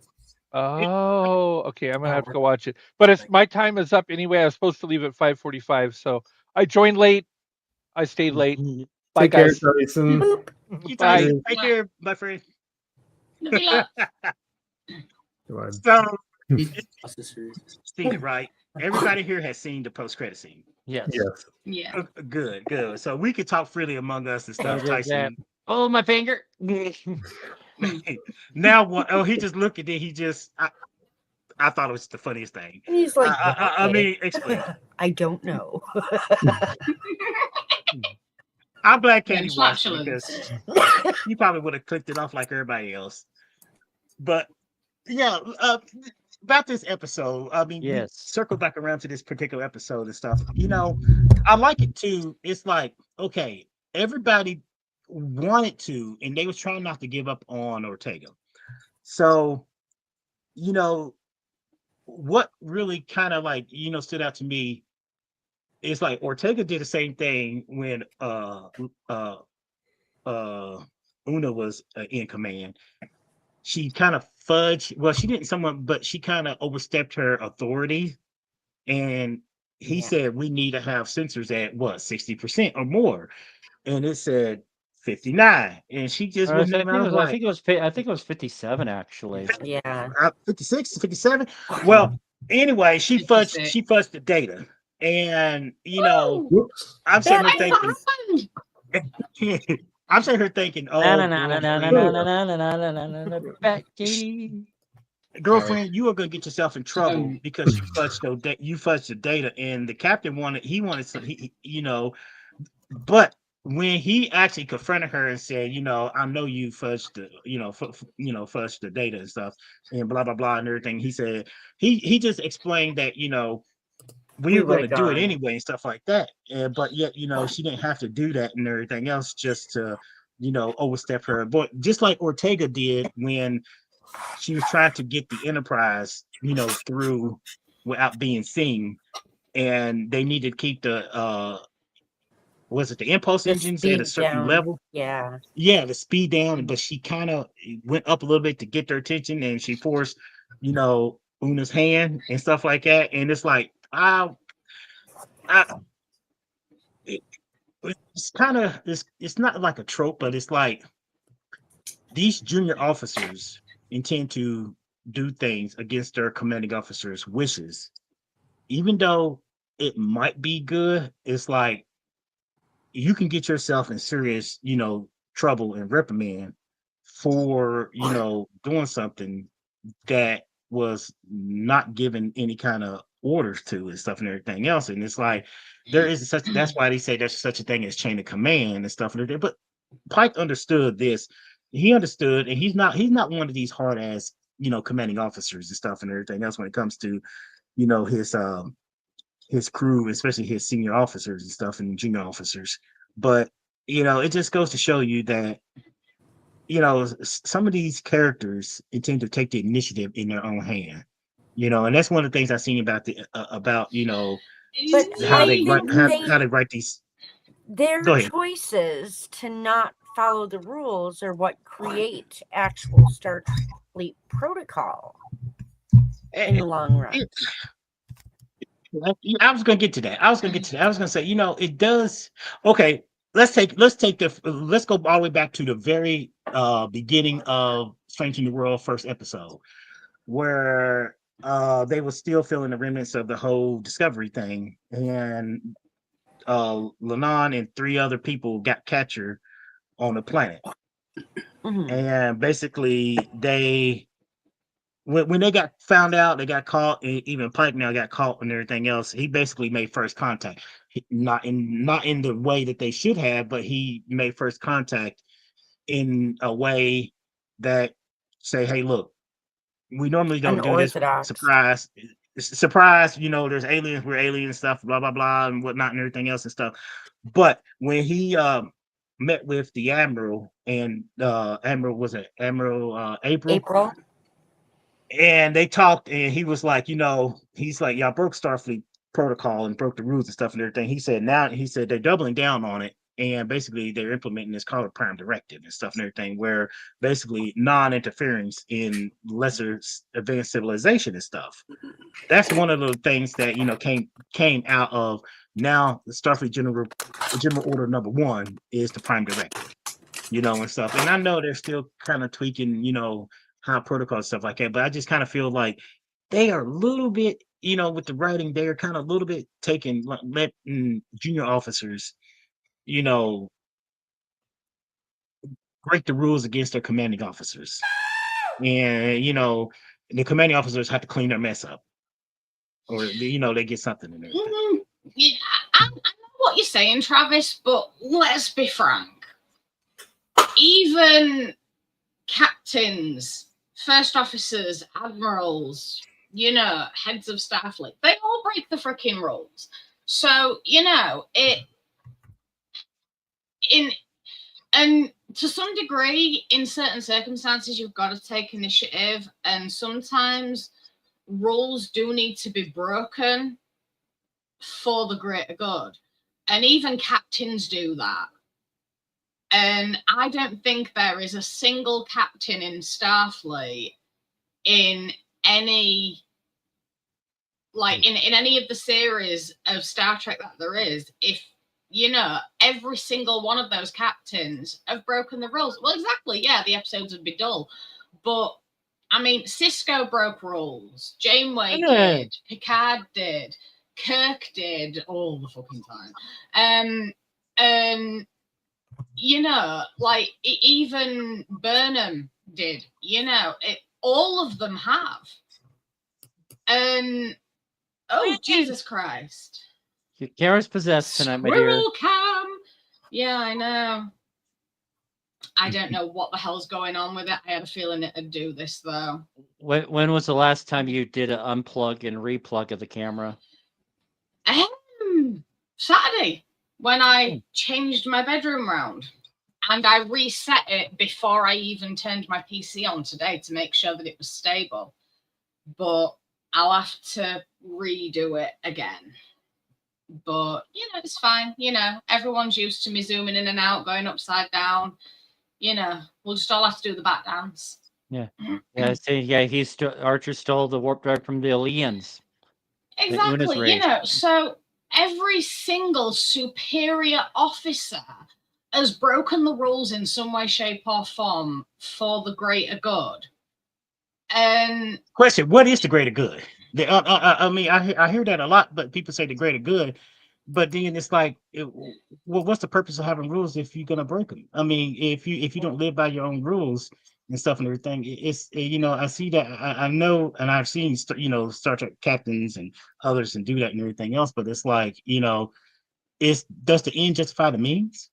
Oh, okay. I'm gonna have to go watch it. But my time is up anyway. I was supposed to leave at 5:45, so I joined late. I stayed late. Bye, Take guys. care, Tyson. Bye. Take care, my friend. So, seen it right. Everybody here has seen the post-credit scene. Yes. Yeah. Good. So we can talk freely among us and stuff. Tyson. Oh, my finger. Now what? Oh, he just looked at it. He just. I thought it was the funniest thing. And he's like, I mean, explain. I don't know. I'm glad Katie Yeah, watched it flatulence. because you probably would have clicked it off like everybody else. But yeah, about this episode, I mean, we Yes. circle back around to this particular episode and stuff. You know, I like it too. It's like, okay, everybody wanted to, and they was trying not to give up on Ortega. So, you know, what really kind of like, you know, stood out to me is like Ortega did the same thing when Una was in command. She kind of fudged. Well, she didn't someone, but she kind of overstepped her authority. And he said we need to have sensors at what 60% or more, and it said 59, and she just was I think it was 57 actually. Yeah. 56, 57. Well, anyway, she 56. fudged the data, and you know, Whoops. I'm sitting What here thinking. I'm sitting here thinking, oh, Back, Katie. girlfriend, you are gonna get yourself in trouble because you fudged the data, and the captain wanted some, you know, but when he actually confronted her and said, you know, I know you fudged the, you know, fudged the data and stuff, and blah blah blah and everything, he said he just explained that, you know, we were going to do it anyway and stuff like that, but yet, you know, she didn't have to do that and everything else just to, you know, overstep her. But just like Ortega did when she was trying to get the Enterprise, you know, through without being seen, and they needed to keep the was it the impulse engines at a certain level? Yeah, the speed down, but she kind of went up a little bit to get their attention, and she forced, you know, Una's hand and stuff like that. And it's like, it's kind of it's not like a trope, but it's like these junior officers intend to do things against their commanding officer's wishes, even though it might be good. It's like you can get yourself in serious, you know, trouble and reprimand for, you know, doing something that was not given any kind of orders to and stuff and everything else. And it's like there is such, that's why they say there's such a thing as chain of command and stuff and everything. But Pike understood this. He understood, and he's not one of these hard ass, you know, commanding officers and stuff and everything else when it comes to, you know, his crew, especially his senior officers and stuff and junior officers. But, you know, it just goes to show you that, you know, some of these characters intend to take the initiative in their own hand, you know, and that's one of the things I've seen about you know, but how they write these. Their choices to not follow the rules are what create actual Starfleet protocol in the long run. I was going to get to that. I was going to say, you know, it does. Okay, let's go all the way back to the very beginning of Strange New World first episode, where they were still feeling the remnants of the whole Discovery thing, and Lennon and 3 other people got captured on the planet. And basically when they got found out, they got caught. Even Pike now got caught and everything else. He basically made first contact, not in the way that they should have, but he made first contact in a way that say, "Hey, look, we normally don't do this. Surprise! You know, there's aliens. We're alien stuff. Blah blah blah and whatnot and everything else and stuff." But when he met with the Admiral and Admiral April. And they talked, and he was like, you know, he's like, y'all broke Starfleet protocol and broke the rules and stuff and everything. He said they're doubling down on it, and basically they're implementing this called a Prime Directive and stuff and everything, where basically non-interference in lesser advanced civilization and stuff. That's one of the things that, you know, came out of now the Starfleet General Order #1 is the Prime Directive, you know, and stuff. And I know they're still kind of tweaking, you know, how protocol stuff like that, but I just kind of feel like they are a little bit, you know, with the writing, they're kind of a little bit letting junior officers, you know, break the rules against their commanding officers. And, you know, the commanding officers have to clean their mess up, or they get something in there. Yeah, I know what you're saying, Travis, but let's be frank. Even captains, first officers, admirals, heads of staff, they all break the freaking rules. So, and to some degree, in certain circumstances, you've got to take initiative, and sometimes rules do need to be broken for the greater good. And even captains do that. And I don't think there is a single captain in Starfleet in any in any of the series of Star Trek that there is, if every single one of those captains have broken the rules. Well, exactly, yeah, the episodes would be dull. But I mean, Cisco broke rules, Janeway did, Picard did, Kirk did all the fucking time. Even Burnham did, all of them have. And Jesus Christ. Your camera's possessed tonight, my dear. Squirrel cam. Yeah, I know. I don't know what the hell's going on with it. I had a feeling it'd do this, though. When was the last time you did an unplug and replug of the camera? Saturday, when I changed my bedroom round. And I reset it before I even turned my PC on today to make sure that it was stable. But I'll have to redo it again. But, it's fine. Everyone's used to me zooming in and out, going upside down. We'll just all have to do the back dance. Yeah. Archer stole the warp drive from the Aliens. Exactly. So every single superior officer has broken the rules in some way, shape, or form for the greater good. And question: what is the greater good? I mean, I hear that a lot, but people say the greater good. But then it's like, what's the purpose of having rules if you're gonna break them? I mean, if you don't live by your own rules and stuff and everything, it's I see that. I know, and I've seen Star Trek captains and others and do that and everything else. But it's like, does the end justify the means?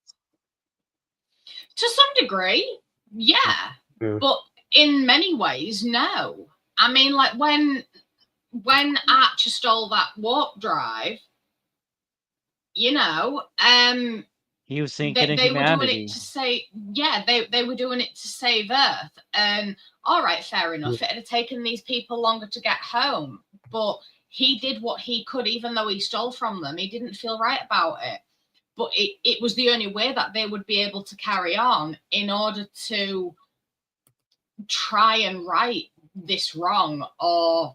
To some degree, yeah. But in many ways, no. I mean, like when Archer stole that warp drive, he was thinking of humanity. They were doing it to say, they were doing it to save Earth. And all right, fair enough. It had taken these people longer to get home, but he did what he could, even though he stole from them. He didn't feel right about it. But it was the only way that they would be able to carry on in order to try and right this wrong or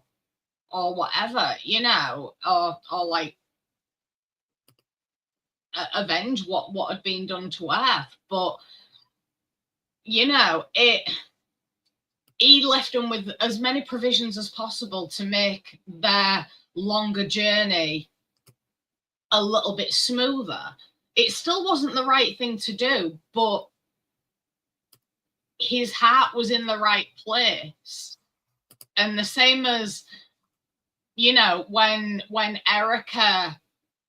whatever, or like avenge what had been done to Earth. But he left them with as many provisions as possible to make their longer journey a little bit smoother. It still wasn't the right thing to do, but his heart was in the right place. And the same as, when Erica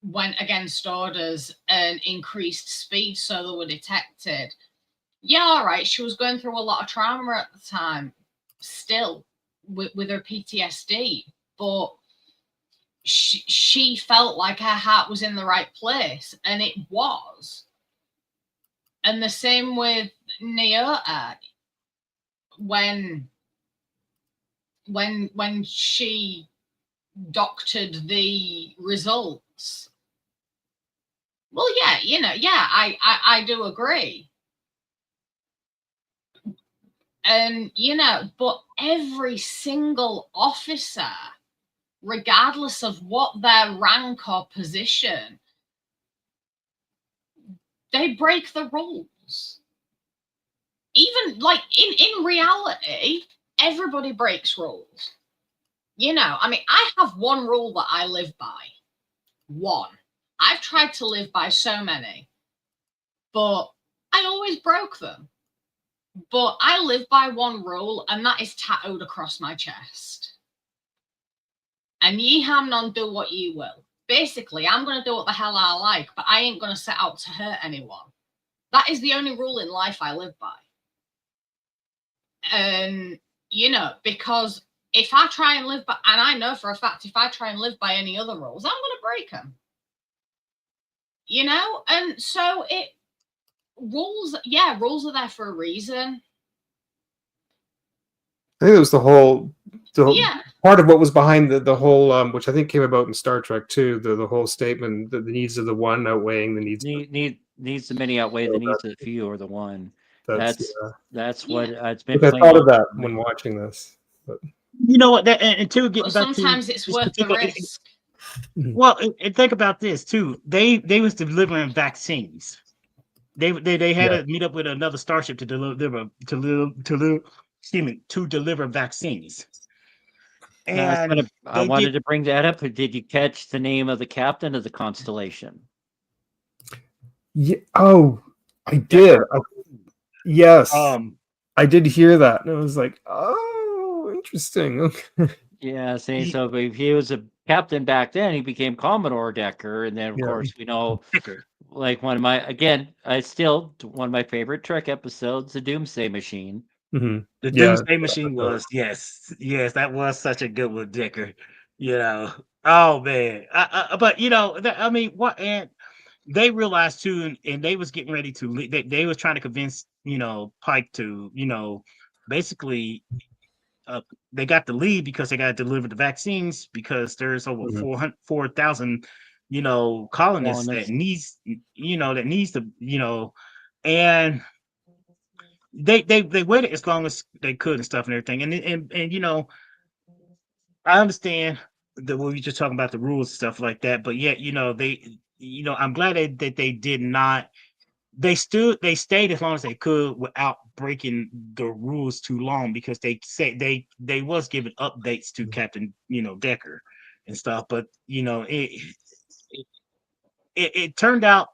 went against orders and increased speed so they were detected. Yeah, all right, she was going through a lot of trauma at the time, still, with her PTSD, but she felt like her heart was in the right place, and it was. And the same with Nyota, when she doctored the results. Well, I do agree. And, but every single officer, regardless of what their rank or position, they break the rules. Even like in reality, everybody breaks rules. I mean, I have one rule that I live by. One. I've tried to live by so many, but I always broke them. But I live by one rule, and that is tattooed across my chest. And ye have none do what ye will. Basically, I'm going to do what the hell I like, but I ain't going to set out to hurt anyone. That is the only rule in life I live by. And, you know, because if I try and live by, and I know for a fact, if I try and live by any other rules, I'm going to break them. You know? And so rules are there for a reason. I think it was the whole part of what was behind the whole, which I think came about in Star Trek too. The whole statement that the needs of the one outweighing the needs needs the many outweigh the needs of the few or the one. That's what it's been. I thought of that when watching this. But. You know what? That and to get sometimes it's worth the risk. Well, and think about this too. They was delivering vaccines. They had to meet up with another starship to deliver vaccines. And I wanted to bring that up. Did you catch the name of the captain of the constellation? Yeah. Oh, I did. Yes. I did hear that, and I was like, "Oh, interesting." Okay. Yeah. So if he was a captain back then, he became Commodore Decker, and then of course we know. Like one of my favorite Trek episodes, the Doomsday Machine. Mm-hmm. The Doomsday Machine was yes, that was such a good one, Dicker. You know, oh man, but you know, I mean, what? And they realized too, and they was getting ready to. They was trying to convince Pike to basically. They got the lead because they got to deliver the vaccines because there's over 4,000 colonists that needs to and they waited as long as they could and stuff and everything and I understand that we just talking about the rules and stuff like that, but yet I'm glad that they did not. They stayed as long as they could without breaking the rules too long because they say they was giving updates to Captain Decker and stuff, but it turned out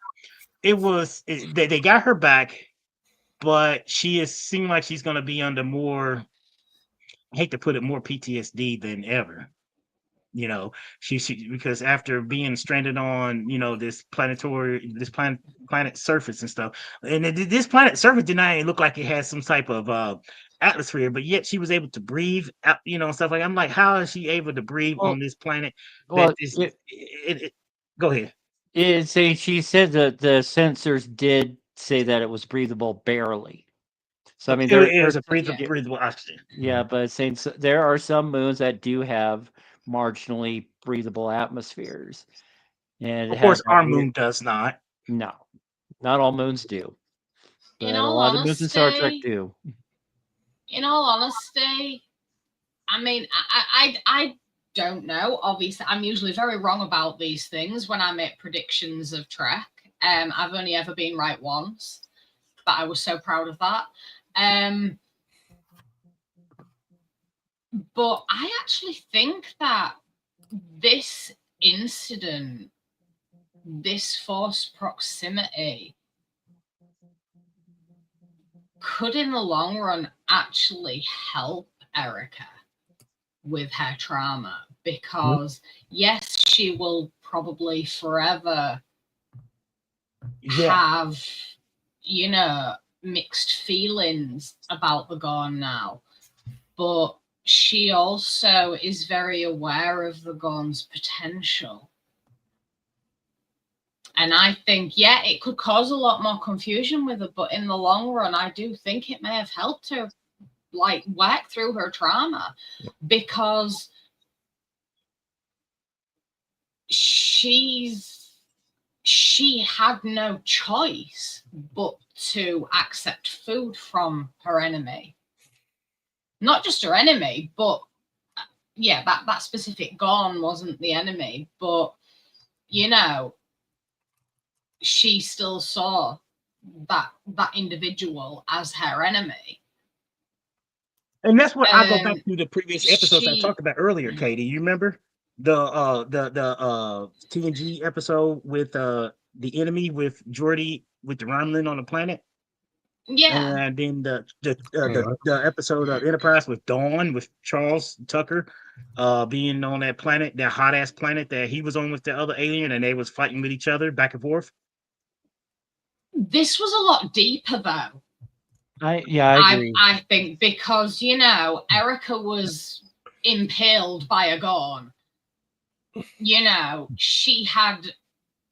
they got her back, but seemed like she's going to be under more, I hate to put it, more PTSD than ever. She because after being stranded on this planet surface and stuff, and this planet surface did not look like it had some type of atmosphere, but yet she was able to breathe out, stuff like. I'm like, how is she able to breathe on this planet? Well, go ahead. She said that the sensors did say that it was breathable barely. So I mean, there's a breathable oxygen. Yeah, but saying there are some moons that do have marginally breathable atmospheres, and of course, our moon does not. No, not all moons do. But a lot of moons in Star Trek do. In all honesty, I mean, I don't know. Obviously, I'm usually very wrong about these things when I make predictions of Trek. I've only ever been right once, but I was so proud of that. But I actually think that this incident, this force proximity, could in the long run actually help Erica with her trauma, because yes, she will probably forever have mixed feelings about the Gorn now, but she also is very aware of the Gorn's potential. And I think, it could cause a lot more confusion with her, but in the long run, I do think it may have helped her work through her trauma, because she had no choice but to accept food from her enemy. Not just her enemy, but that specific Gorn wasn't the enemy, but she still saw that individual as her enemy. And that's what I go back to the previous episodes I talked about earlier, Katie. You remember the TNG episode with the enemy with Geordi with the Romulan on the planet? Yeah. And then the episode of Enterprise with Dawn with Charles Tucker, being on that planet, that hot ass planet that he was on with the other alien, and they was fighting with each other back and forth. This was a lot deeper though. I agree. I think because Erica was impaled by a Gorn. She had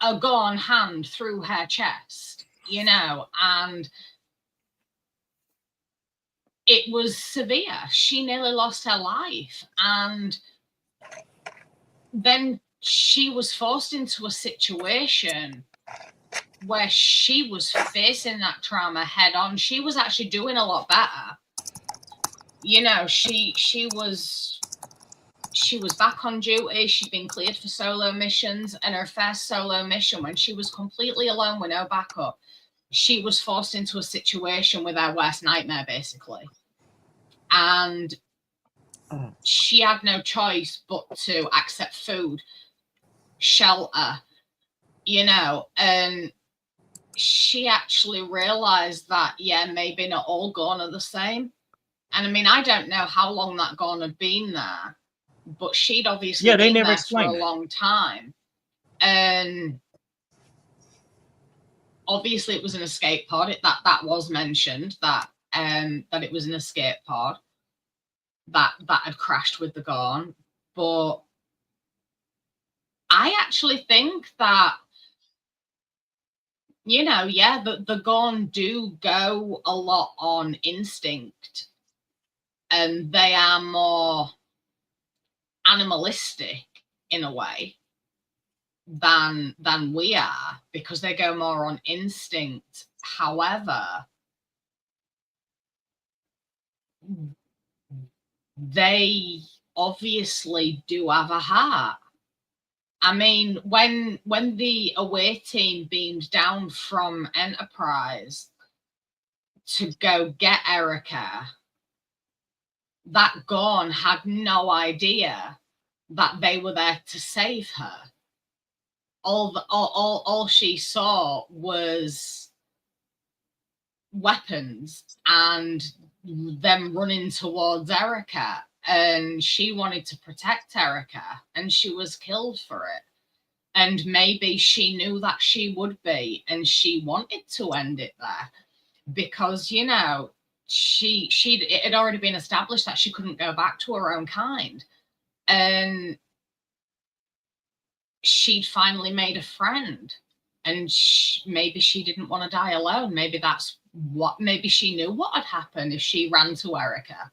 a Gorn hand through her chest. And it was severe. She nearly lost her life. And then she was forced into a situation where she was facing that trauma head on. She was actually doing a lot better. She was back on duty. She'd been cleared for solo missions, and her first solo mission, when she was completely alone with no backup, she was forced into a situation with her worst nightmare, basically. And she had no choice but to accept food, shelter, and she actually realized that, maybe not all Gorn are the same. And I mean, I don't know how long that Gorn had been there, but she'd obviously been there for a long time. And obviously it was an escape pod. That was mentioned, that it was an escape pod that had crashed with the Gorn. But I actually think that, the Gorn do go a lot on instinct, and they are more animalistic in a way than we are, because they go more on instinct. However, they obviously do have a heart. I mean, when the away team beamed down from Enterprise to go get Erica, that Gorn had no idea that they were there to save her. All she saw was weapons and them running towards Erica, and she wanted to protect Erica, and she was killed for it. And maybe she knew that she would be, and she wanted to end it there, because it had already been established that she couldn't go back to her own kind, and she'd finally made a friend, and maybe she didn't want to die alone. Maybe she knew what had happened if she ran to Erica.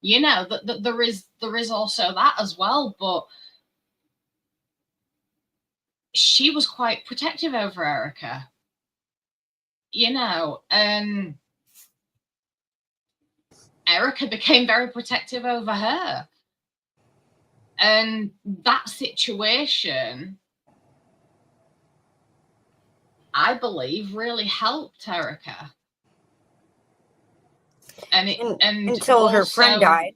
There is also that as well, but she was quite protective over Erica, and Erica became very protective over her. And that situation, I believe, really helped Erica. Until her friend died.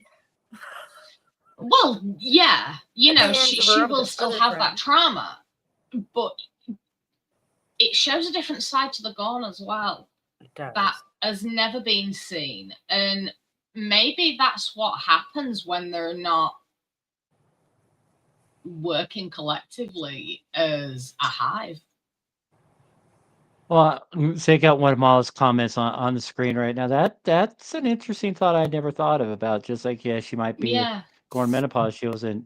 Well, yeah, she will still have that trauma, but it shows a different side to the Gorn as well. That has never been seen. And maybe that's what happens when they're not working collectively as a hive. Well, take out one of Mala's comments on the screen right now. That's an interesting thought I never thought of, about just like, she might be Gorn menopause. She wasn't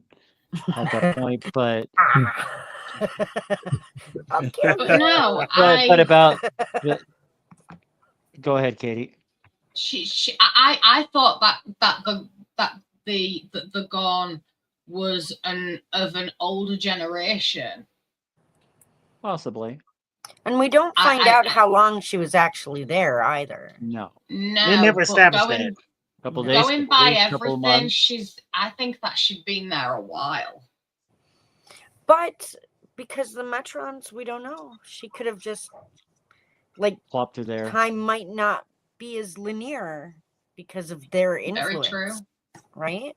at that point, but but no, but about go ahead, Katie. I thought that the Gorn was of an older generation, possibly. And we don't find out how long she was actually there either. No, they never established that. Couple days, going by couple everything, months. I think that she'd been there a while. But because the Metrons, we don't know. She could have just plopped her there. Time might not be as linear because of their influence. Very true. Right?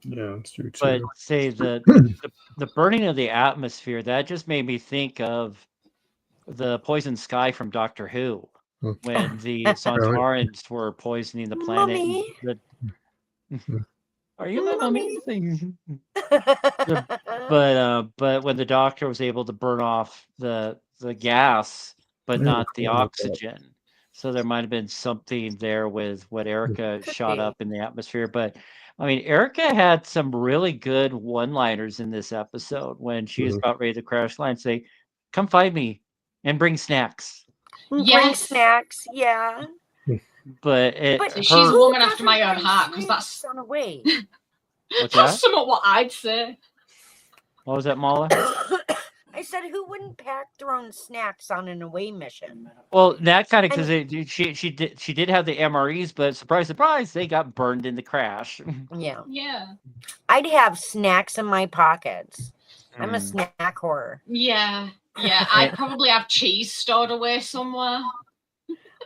Yeah, it's true too. But say the burning of the atmosphere, that just made me think of the poison sky from Doctor Who. when the Santarans were poisoning the planet. Mummy. Are you my mummy? But when the doctor was able to burn off the gas, but not the oxygen, so there might have been something there with what Erica shot up in the atmosphere. But I mean, Erica had some really good one-liners in this episode when she was about ready to crash land. Say, "Come find me and bring snacks." Bring snacks, yeah. But she's a woman after my own heart, because that's on a way. What's that's that? somewhat what I'd say. What was that, Mala? I said, who wouldn't pack their own snacks on an away mission? Well, that kind of, because she did have the MREs, but surprise, surprise, they got burned in the crash. Yeah. I'd have snacks in my pockets. I'm a snack whore. Yeah. I'd probably have cheese stored away somewhere.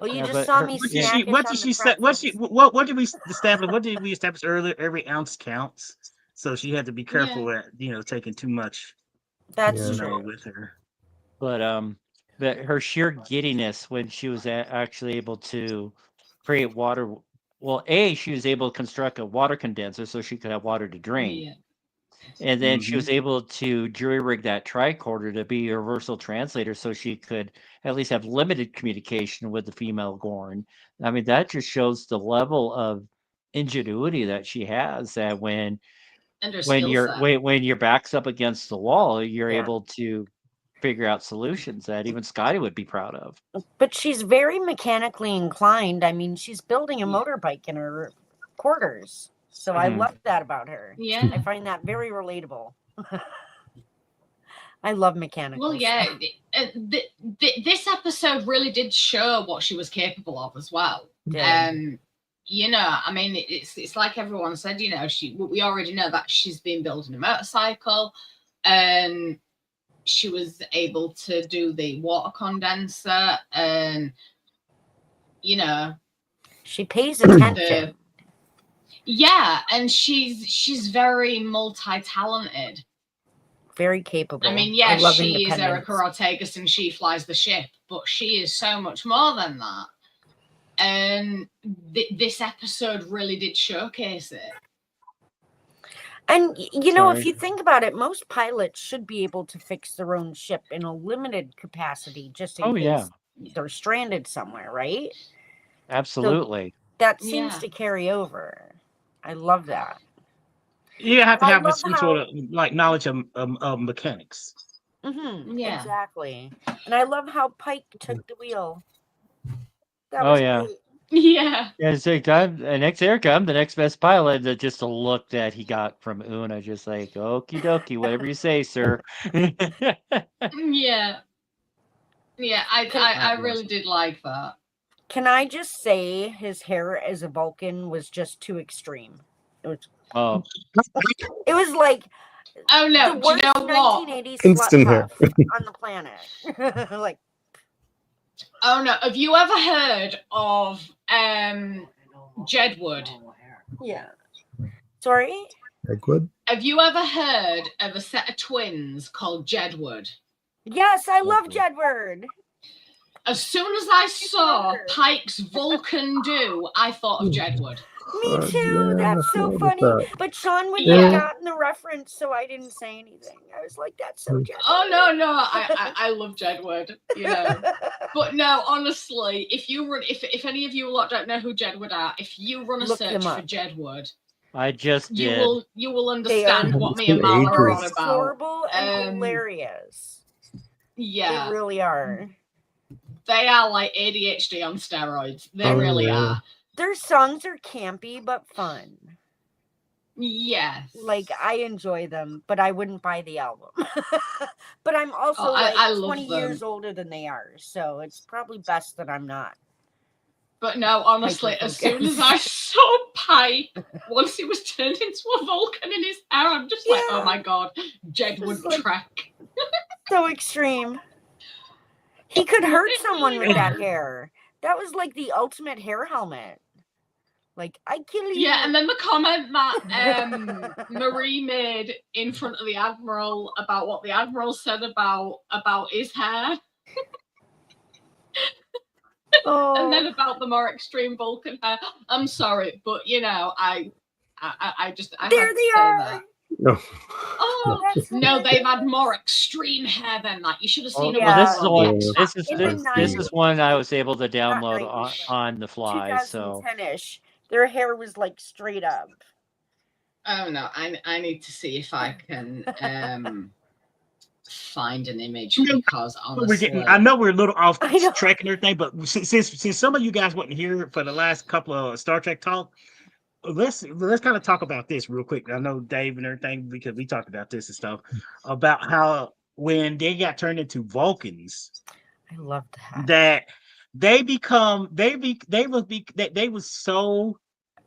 Well, you just saw me snack. What did she say? What did we establish? What did we establish earlier? Every ounce counts. So she had to be careful at taking too much. That's true with her. But her sheer giddiness when she was actually able to create water. Well, she was able to construct a water condenser so she could have water to drink. Yeah. And then she was able to jury rig that tricorder to be a universal translator so she could at least have limited communication with the female Gorn. I mean, that just shows the level of ingenuity that she has, that when your back's up against the wall, you're able to figure out solutions that even Scotty would be proud of. But she's very mechanically inclined. I mean, she's building a motorbike in her quarters. So I love that about her. Yeah. I find that very relatable. I love mechanical. Well, yeah. This episode really did show what she was capable of as well. I mean, it's like everyone said, we already know that she's been building a motorcycle, and she was able to do the water condenser, and she pays attention. And she's very multi-talented, very capable. I mean, she is Erica Ortegas and she flies the ship, but she is so much more than that. And this episode really did showcase it. And if you think about it, most pilots should be able to fix their own ship in a limited capacity, just in case they're stranded somewhere, right? Absolutely. So that seems to carry over. I love that. You have to have some sort of knowledge of mechanics. Yeah, exactly. And I love how Pike took the wheel. That was great. Yeah. It's like I'm the next best pilot. That just a look that he got from Una, just like okie dokie, whatever you say, sir. Yeah. I really did like that. Can I just say his hair as a Vulcan was just too extreme? It was like the worst 1980s instant hair on the planet. Like, oh no! Have you ever heard of Jedward? Yeah. Sorry? Jedward? Have you ever heard of a set of twins called Jedward? Yes, I love Jedward. As soon as I saw Pike's Vulcan do, I thought of Jedward. Me too. That's so funny. But Sean wouldn't have gotten the reference, so I didn't say anything. I was like, "That's so Jedward." Oh no! I love Jedward. But no, honestly, if any of you lot don't know who Jedward are, if you run a search for Jedward, I just did. You will understand what me and Mama are on about. Horrible and hilarious. Yeah, they really are. They are like ADHD on steroids. They really are. Their songs are campy but fun. Yes. Like, I enjoy them, but I wouldn't buy the album. But I'm also I 20 years older than they are, so it's probably best that I'm not. But no, honestly, as soon as I saw Pike, once he was turned into a Vulcan in his hair, I'm just like, oh my god, Jedward track. So extreme. He could hurt someone with that hair. That was like the ultimate hair helmet. Like, I kill you. Yeah, and then the comment that Marie made in front of the Admiral about what the Admiral said about his hair. And then about the more extreme Vulcan hair. I'm sorry, but you know, I just there had to they say are. that. No. Oh no, they've had more extreme hair than that. You should have seen them. Well, this is on the one. the This is In this, the this is 90s, one I was able to not download 90s, on the fly. So 2010ish. Their hair was like straight up. Oh no, I need to see if I can find an image because honestly, I know we're a little off I know. track and everything, but since some of you guys wasn't here for the last couple of Star Trek talk, let's kind of talk about this real quick. I know Dave and everything, because we talked about this and stuff about how when they got turned into Vulcans, I love that. that they was so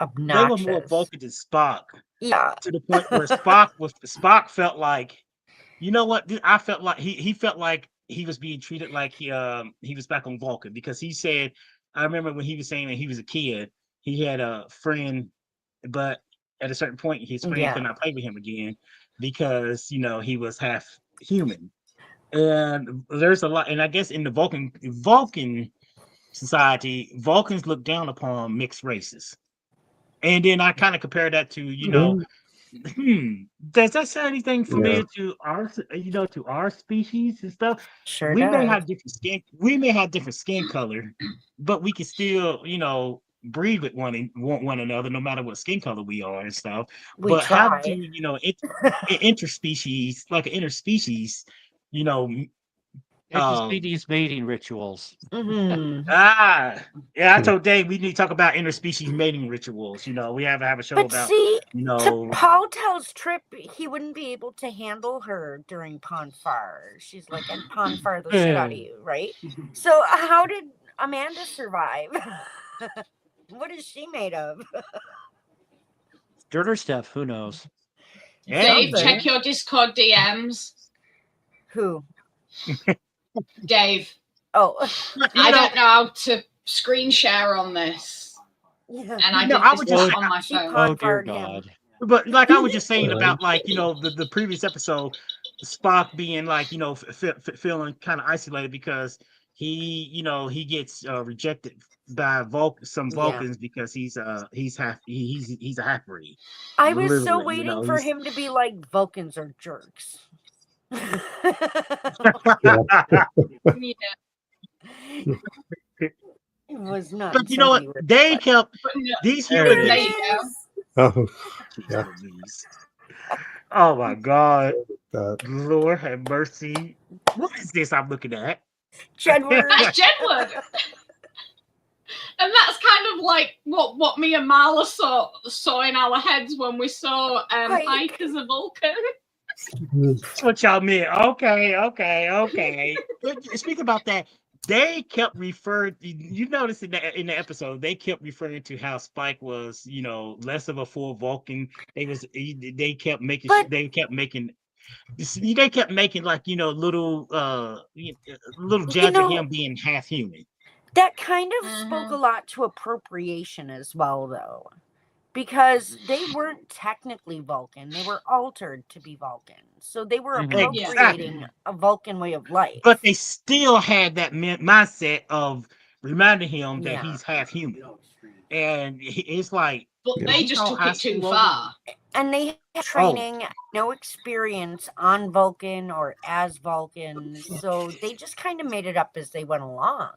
Obnoxious. they were more Vulcan than Spock. Yeah. To the point where Spock felt like, you know what? I felt like he felt like he was being treated like he was back on Vulcan, because he said, I remember when he was saying that he was a kid, he had a friend, but at a certain point his friend could not play with him again because, you know, he was half human. And there's a lot, and I guess in the Vulcan society, Vulcans look down upon mixed races. And then I kind of compare that to, you know, does that say anything familiar to our, you know, to our species and stuff? Sure We does. may have different skin, color, but we can still, you know, breed with one another, no matter what skin color we are and stuff. We how try. do, you know, interspecies, like an interspecies, you know, interspecies mating rituals. Mhm. yeah, I told Dave we need to talk about interspecies mating rituals. You know, we have to have a show But about, see, you to know, Paul tells Trip he wouldn't be able to handle her during Ponfar. She's like, and Ponfar the shit out of you, right? So how did Amanda survive? What is she made of? Dirt or stuff, who knows? Dave, Something. check your Discord DMs. Who? Dave, Oh, I don't know how to screen share on this, yeah. and I No, did I this would just- on my She phone. Oh dear Ponfar'd him. God. but like I was just saying about, like, you know, the previous episode, Spock being like, you know, feeling kind of isolated because he gets rejected by some Vulcans because he's a half breed. I was so Literally, you waiting know, for he's- him to be like, Vulcans are jerks. It was not. But you know what? until we were They like, kept But no, these There human it there is. you go. Oh, beings. Yeah. Oh my God. that. Lord have mercy. What is this I'm looking at? Jedward. That's Jedward. And that's kind of like what me and Marla saw in our heads when we saw Ike as a Vulcan. That's what y'all meant. Okay. Speak about that. They kept referring. You notice in the episode, they kept referring to how Spike was, you know, less of a full Vulcan. They kept making. But- They kept making like, you know, little jabs at him being half human. That kind of spoke a lot to appropriation as well, though, because they weren't technically Vulcan; they were altered to be Vulcan, so they were appropriating Exactly. a Vulcan way of life. But they still had that mindset of reminding him that Yeah. he's half human, and it's like. But Yeah. they You just know, took high it too school far. And they had training, no experience on Vulcan or as Vulcans, so they just kind of made it up as they went along.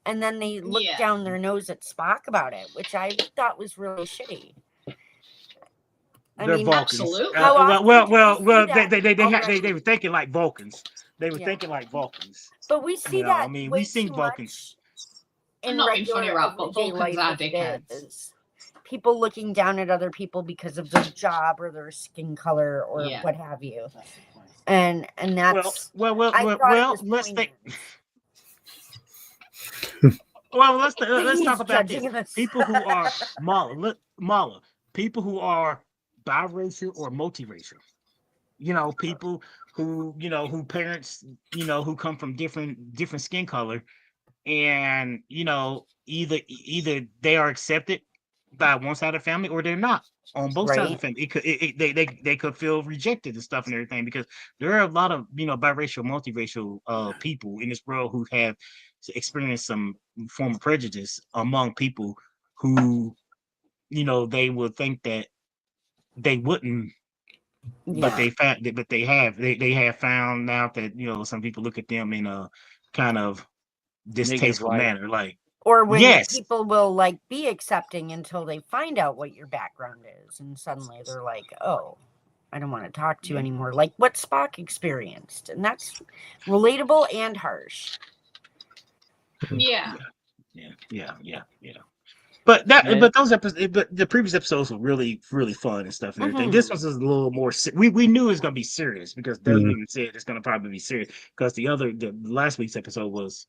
And then they looked Yeah. down their nose at Spock about it, which I thought was really shitty. I They're mean, Vulcans. absolutely. How often Well. did you see that already? They were thinking like Vulcans. They were Yeah. thinking like Vulcans. but we see You know, that I mean, way we've seen too Vulcans. I'm much in not being funny, regular Rob, but everyday Vulcans life are as it dickheads. is. People looking down at other people because of their job or their skin color or Yeah. what have you. And that's Well. I thought it was Let's think. poignant. Well, let's He's talk about this. judging us. People who are Mala, people who are biracial or multiracial. You know, people who, you know, who parents, you know, who come from different skin color, and, you know, either they are accepted by one side of the family or they're not on both sides of the Right. family. It could they could feel rejected and stuff and everything, because there are a lot of, you know, biracial, multiracial people in this world who have experience some form of prejudice among people who, they would think that they wouldn't, but they have found out that some people look at them in a kind of distasteful manner, like, or when yes, people will like be accepting until they find out what your background is, and suddenly they're like, oh, I don't want to talk to you anymore, like what Spock experienced. And that's relatable and harsh. Yeah. But those episodes, but the previous episodes were really, really fun and stuff and everything. This was a little more. We knew it was gonna be serious because Dave even said it's gonna probably be serious because the last week's episode was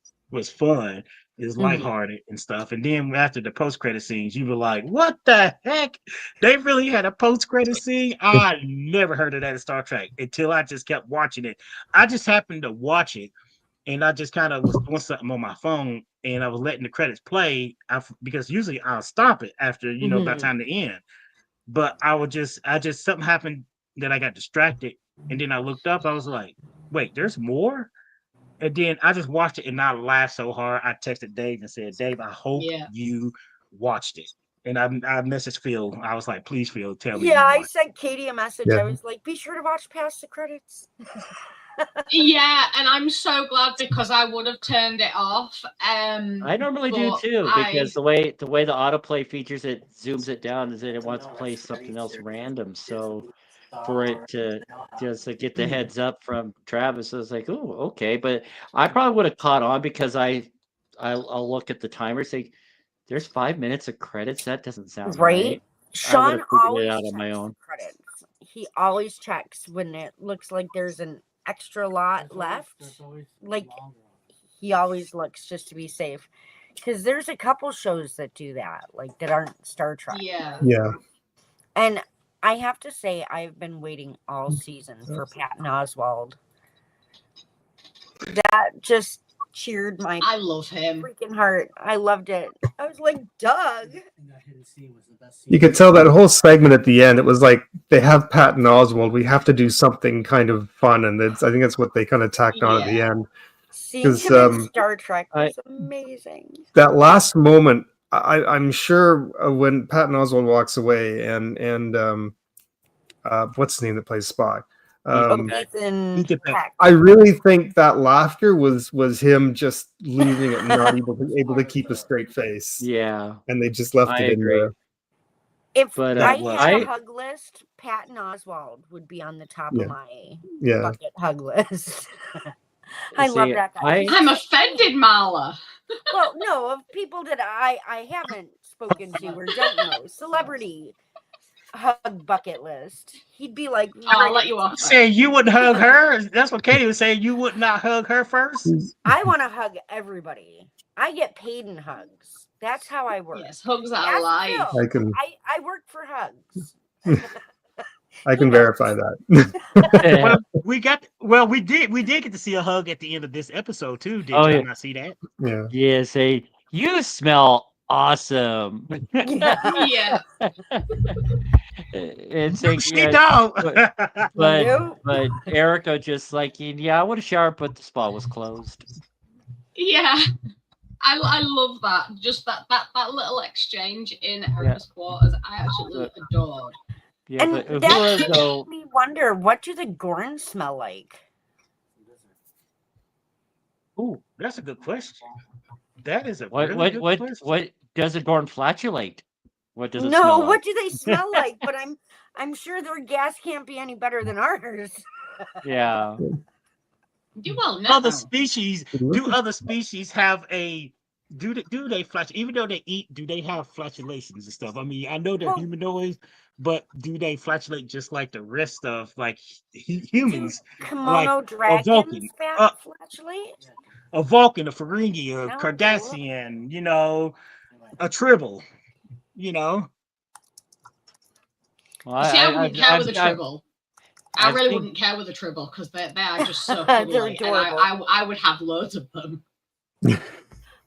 fun, it was lighthearted and stuff. And then after the post credit scenes, you were like, "What the heck? They really had a post credit scene? I never heard of that in Star Trek until I just kept watching it. I just happened to watch it." And I just kind of was doing something on my phone, and I was letting the credits play because usually I'll stop it after by the time to end. But something happened that I got distracted, and then I looked up. I was like, "Wait, there's more." And then I just watched it, and I laughed so hard. I texted Dave and said, "Dave, I hope you watched it." And I messaged Phil. I was like, "Please, Phil, tell me." Yeah, I sent Katie a message. I was like, "Be sure to watch past the credits." Yeah, and I'm so glad because I would have turned it off. I normally do too, because the way the autoplay features it zooms it down is that it wants to play something else random. So for it to just get the heads up from Travis, I was like, "Oh, okay." But I probably would have caught on because I'll look at the timer, say, "There's 5 minutes of credits. That doesn't sound right." Sean always it out on checks my own. credits. He always checks when it looks like there's an extra lot left. Like he always looks just to be safe, because there's a couple shows that do that, like that aren't Star Trek. Yeah. And I have to say, I've been waiting all season for Patton Oswalt. That just cheered my I love him freaking heart. I loved it. I was like, Doug. You could tell that whole segment at the end. It was like they have Patton Oswalt. We have to do something kind of fun, and I think that's what they kind of tacked on at the end. Seeing him in Star Trek was amazing. That last moment, I'm sure when Patton Oswalt walks away, and what's the name that plays Spock? Ethan Peck. I really think that laughter was him just losing it and not able to keep a straight face. Yeah, and they just left it in there. If I had a hug list, Patton Oswalt would be on the top of my bucket hug list. I love that guy. I'm offended, Marla. Well, no, of people that I haven't spoken to or don't know. Celebrity hug bucket list. He'd be like, I'll let you off. Say you wouldn't hug her. That's what Katie was saying. You would not hug her first. I want to hug everybody. I get paid in hugs. That's how I work. Yes, hugs are life. I work for hugs. I can verify that. we did get to see a hug at the end of this episode too. Did you not see that? Yeah. Yeah. Say you smell awesome. Yeah. It's like, she don't. But Erica just like, I would have showered, but the spa was closed. Yeah. I love that. Just that little exchange in Erica's quarters. I absolutely adored. Yeah, and but that made me wonder, what do the Gorns smell like? Ooh, that's a good question. That is a what does a Gorn flatulate? What does it No, smell what like? do they smell like? But I'm sure their gas can't be any better than ours. Yeah. You won't know. Do other species have a do they flatulate? Even though they eat, do they have flatulations and stuff? I mean, I know they're humanoids, but do they flatulate just like the rest of like humans? Kimono dragons flatulate? A Vulcan, a Ferengi, a Cardassian, a Tribble, Well, I wouldn't care with a Tribble. I really wouldn't care with a Tribble because they are just so cuddly. They're adorable. And I would have loads of them.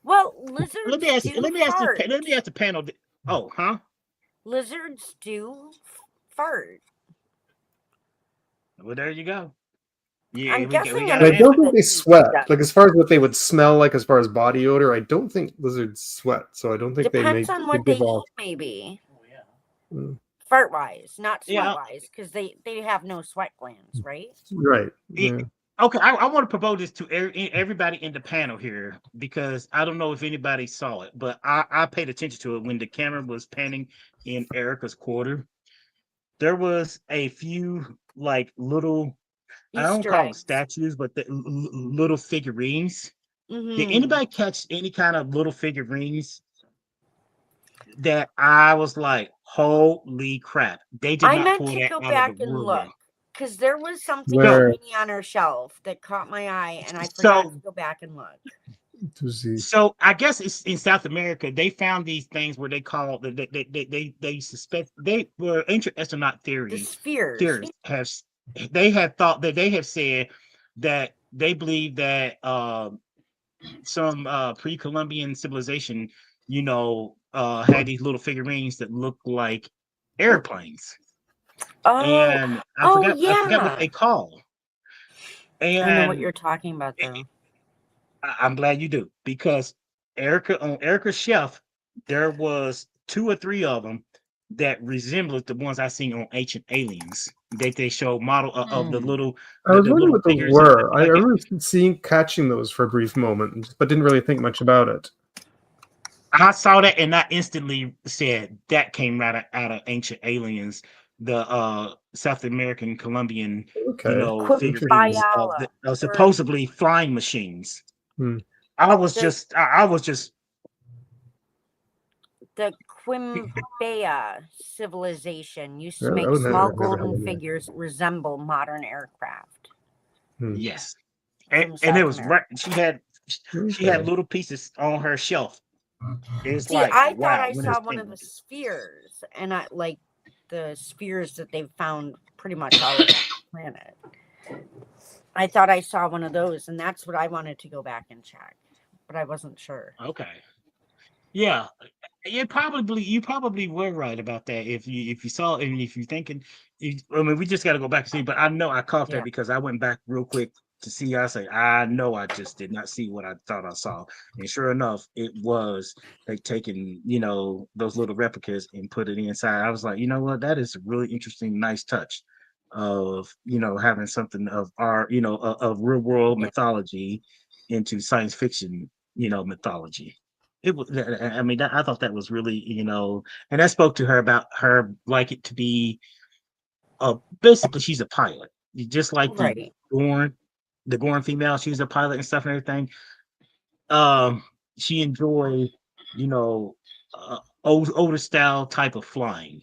Well, lizards. Let me ask the panel. Oh, huh? Lizards do fart. Well, there you go. Yeah, I'm guessing And I any don't think that they you sweat. got- Like as far as what they would smell like, as far as body odor, I don't think lizards sweat. So I don't think Depends they on what give they off. eat, maybe. Mm, Fart wise, not sweat Yeah. wise, because they have no sweat glands, right? right. It- Yeah. Okay, I want to propose this to everybody in the panel here because I don't know if anybody saw it, but I paid attention to it when the camera was panning in Erica's quarter. There was a few like little, I don't Easter call them eggs. statues, but the little figurines. Did Mhm. anybody catch any kind of little figurines that I was like, holy crap? They did I not meant pull to that go out of back the and world. look because there was something Where? shiny on her shelf that caught my eye, and I So- forgot to go back and look. To see. So I guess it's in South America. They found these things where they call they suspect they were ancient astronaut The theories. spheres. Theorists have they have thought that they have said that they believe that some pre-Columbian civilization, had these little figurines that look like airplanes, Oh, and I oh forgot what yeah. they call. I know what And you're talking about, though. I'm glad you do because on Erica's shelf, there was 2 or 3 of them that resembled the ones I seen on Ancient Aliens. They show model of the little. I was the wondering little what those figures were. I like- remember catching those for a brief moment, but didn't really think much about it. I saw that and I instantly said that came right out of Ancient Aliens, the South American Colombian, Okay. figurines of Quimbayala, supposedly flying machines. Hmm. I was The- just The Quimbaya civilization used to Yeah, make I wouldn't have- small I've never golden heard of that. figures that resemble modern aircraft. yes. From And South it was America. right. She had Okay. little pieces on her shelf. It's See, like, I wow, thought I when saw it's one of the painted. spheres, and I like the spheres that they've found pretty much all over the planet. I thought I saw one of those, and that's what I wanted to go back and check, but I wasn't sure. Okay. Yeah. You probably were right about that if you saw it and if you're thinking, we just got to go back and see. But I know I caught that Yeah. because I went back real quick to see. I say I know I just did not see what I thought I saw, and sure enough, it was they taking those little replicas and put it inside. I was like, you know what, that is a really interesting, nice touch of having something of our of real world mythology into science fiction mythology. It was. I mean, I thought that was really, and that spoke to her about her like it to be. Basically, she's a pilot, just like Right. the Gorn female. She's a pilot and stuff and everything. She enjoyed, older style type of flying.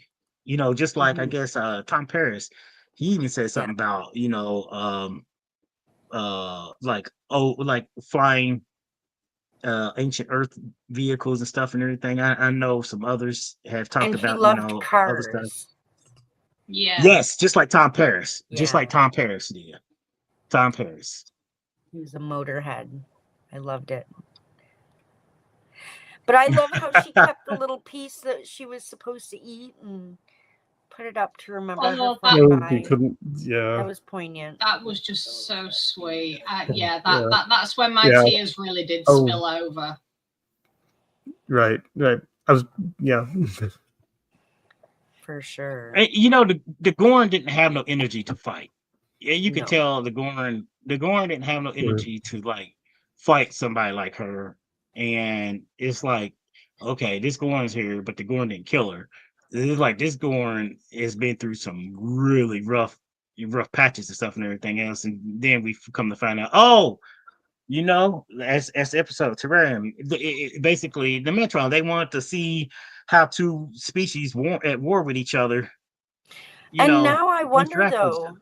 Just like I Mhm. guess Tom Paris, he even said something about like flying ancient Earth vehicles and stuff and everything. I know some others have talked And he about loved other stuff. cars. Yeah. Yes, just like Tom Paris, just Yeah. like Tom Paris did. Tom Paris. He was a motorhead. I loved it. But I love how she kept the little piece that she was supposed to eat and put it up to remember her Oh, flying No, by. you couldn't. Yeah. That was poignant. That was just so sweet. Yeah. That's when my Yeah. tears really did Oh. spill over. Right. I was. Yeah. For sure. And, the Gorn didn't have no energy to fight. Yeah, you could No. tell the Gorn didn't have no energy to like fight somebody like her. And it's like, okay, this Gorn's here, but the Gorn didn't kill her. It's like this Gorn has been through some really rough patches and stuff and everything else. And then we come to find out, as the episode Terrarium, basically the Metron, they wanted to see how 2 species at war with each other. Now I wonder interact with each though,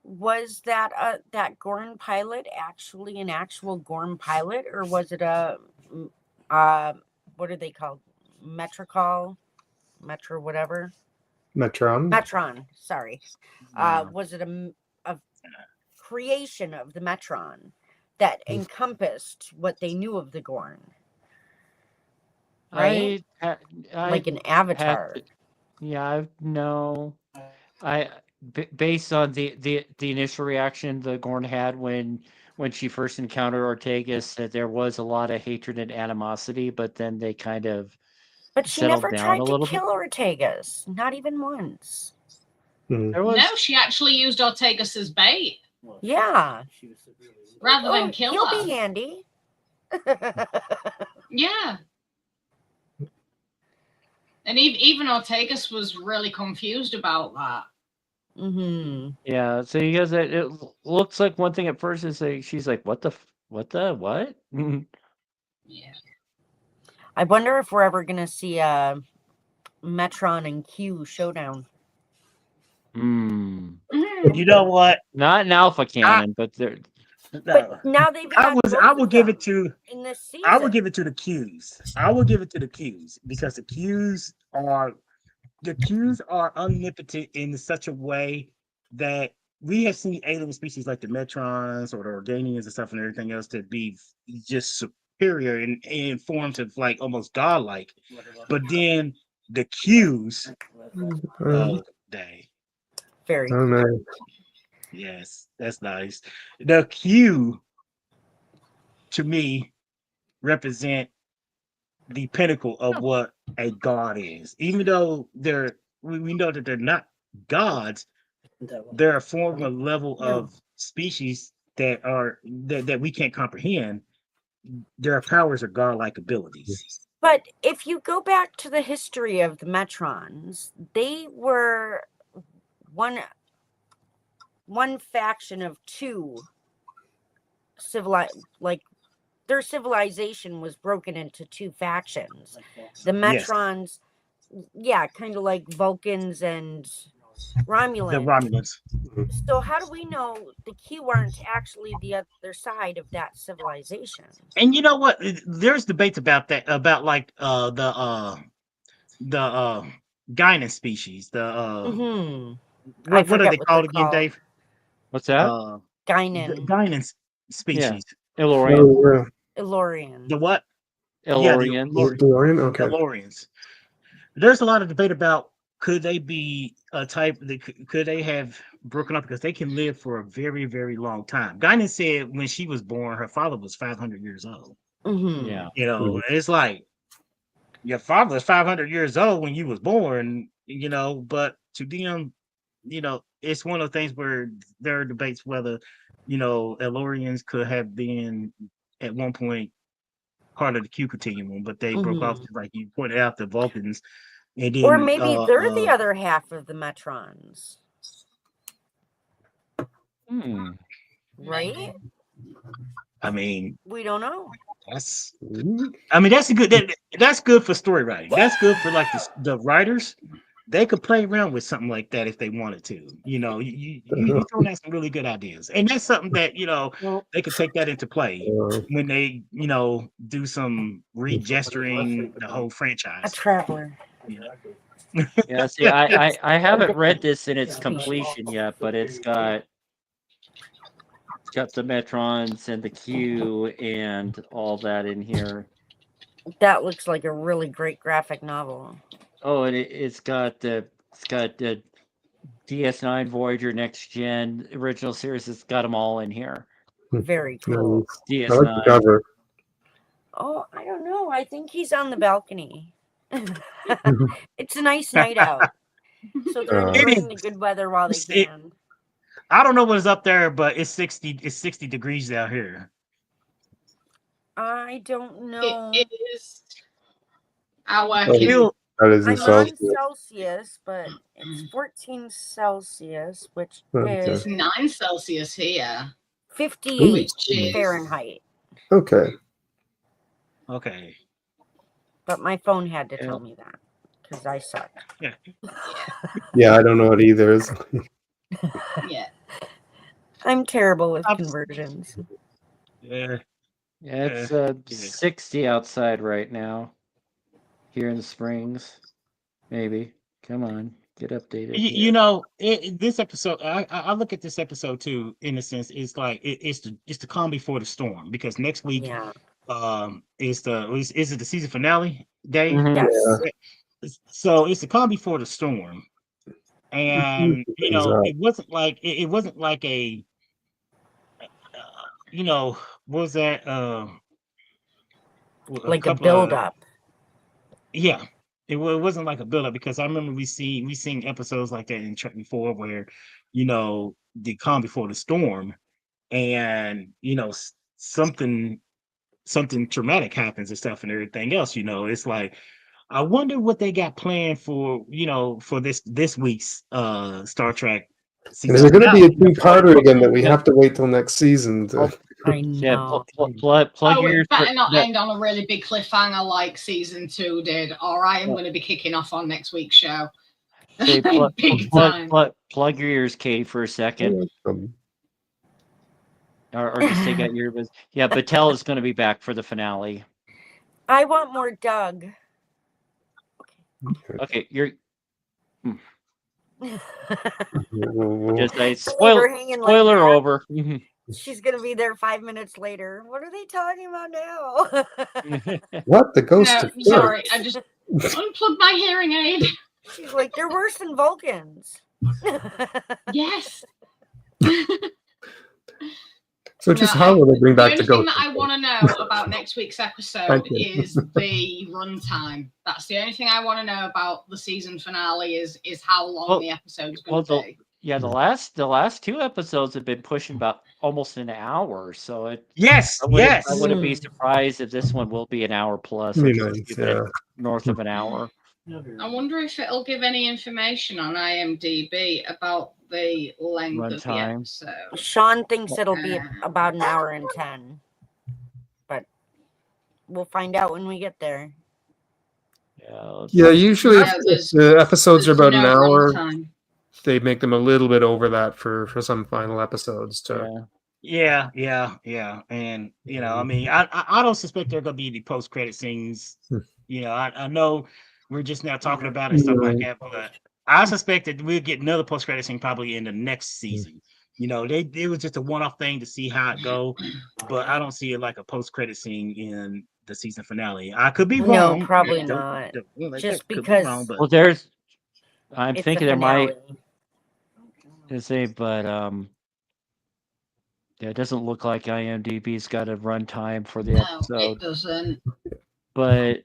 was that Gorn pilot actually an actual Gorn pilot, or was it a what are they called? Metro whatever? Metron, sorry. Was it a creation of the Metron that encompassed what they knew of the Gorn? Right? I Like an avatar. no. I based on the initial reaction the Gorn had when she first encountered Ortegas, that there was a lot of hatred and animosity, but then they kind of But she settled never down tried a to little bit. kill Ortegas, not even once. There was No, she actually used Ortegas as bait Yeah. rather Oh, than kill he'll her. be handy. Yeah. And even Ortegas was really confused about that. Mm-hmm. Yeah, so you guys, it looks like one thing at first is like she's like, what? Yeah. I wonder if we're ever gonna see a Metron and Q showdown. Hmm. You know what? Not an alpha cannon, but they're No. But now they've had I would give it to in this season. I would give it to the Qs. I would give it to the Qs because the Qs are omnipotent in such a way that we have seen alien species like the Metrons or the Organians and stuff and everything else to be just superior in forms of like almost godlike. But then the Qs, oh dang. Very Oh, nice. Yes, that's nice. The Q to me represent the pinnacle of what a god is. Even though we know that they're not gods, they're a form of level of species that we can't comprehend. Their powers are godlike abilities. But if you go back to the history of the Metrons, they were one faction of two their civilization was broken into two factions. The Metrons, kind of like Vulcans and Romulans. The Romulans. So how do we know the Q aren't actually the other side of that civilization? And you know what? There's debates about that, about like the Guinan species. What are they called again, Dave? What's that? Guinan. Guinan species. Elorian. Elorian. The what? Elorians. Elorian? Okay. Elorians. There's a lot of debate about could they be a type could they have broken up because they can live for a very, very long time. Guinan said when she was born, her father was 500 years old. Mm-hmm. Yeah. You know, it's like your father was 500 years old when you was born, you know, but to them, you know, it's one of the things where there are debates whether, you know, Elorians could have been at one point part of the Q continuum, but they broke off, like you pointed out, the Vulcans. And then, or maybe they're the other half of the Metrons. Right? I mean, we don't know. That's good for story writing. That's good for like the writers. They could play around with something like that if they wanted to. You know, you throwing out some really good ideas, and that's something that they could take that into play when they do some regesturing the whole franchise. A traveler. Yeah. See, I haven't read this in its completion yet, but it's got the Metrons and the Q and all that in here. That looks like a really great graphic novel. Oh, and it's got the DS9 Voyager Next Gen original series. It's got them all in here. Very cool. DS9. I like the cover. Oh, I don't know. I think he's on the balcony. It's a nice night out, so they're enjoying the good weather while they can. I don't know what is up there, but it's 60 degrees out here. I don't know. It is. I'm in on Celsius, but it's 14 Celsius, which is 9 Celsius here. 58 Fahrenheit. Okay. But my phone had to tell me that because I suck. Yeah, I don't know it either. Yeah. I'm terrible with conversions. Yeah. Yeah, it's 60 outside right now. Here in the Springs. Maybe. Come on. Get updated. This episode, I look at this episode too, in a sense, it's like it's the calm before the storm, because next week is it the season finale day? Mm-hmm. Yes. So it's the calm before the storm. and it wasn't like it wasn't like a what was that like a build up. Yeah, it wasn't like a build up, because I remember we seen episodes like that in Trek before where the calm before the storm, and something traumatic happens and stuff and everything else. It's like, I wonder what they got planned for for this week's Star Trek And season. is it going to be a two-parter again that we have to wait till next season to? I know. Plug your It ears. better not end on a really big cliffhanger like season 2 did, or I am going to be kicking off on next week's show. Say, Big time. plug your ears, Katie, for a second. Or just take out your earbuds. Yeah, Battelle is going to be back for the finale. I want more Doug. Okay, you're just a hanging like spoiler that. over. She's gonna be there 5 minutes later. What are they talking about now? What? The ghost? No, sorry, I just unplugged my hearing aid. She's like, they're worse than Vulcans. Yes. So just how will they bring back the only thing ghost? that I want to know about next week's episode is the runtime. That's the only thing I want to know about the season finale is how long the episode's going to be. Yeah, the last 2 episodes have been pushing about almost an hour, so I wouldn't be surprised if this one will be an hour plus, north of an hour. I wonder if it'll give any information on IMDb about the length of the episode. Sean thinks it'll be about an hour and 10, but we'll find out when we get there. Yeah, usually if the episodes are about an hour, they make them a little bit over that for some final episodes. Yeah. And I mean, I don't suspect there are gonna be any post-credit scenes. I know we're just now talking about it and stuff like that, but I suspect that we'll get another post-credit scene probably in the next season. It was just a one-off thing to see how it go, but I don't see it like a post-credit scene in the season finale. I could be wrong. No, probably not. Just because. I'm thinking there might. But it doesn't look like IMDb's got a runtime for the episode. No, it doesn't. But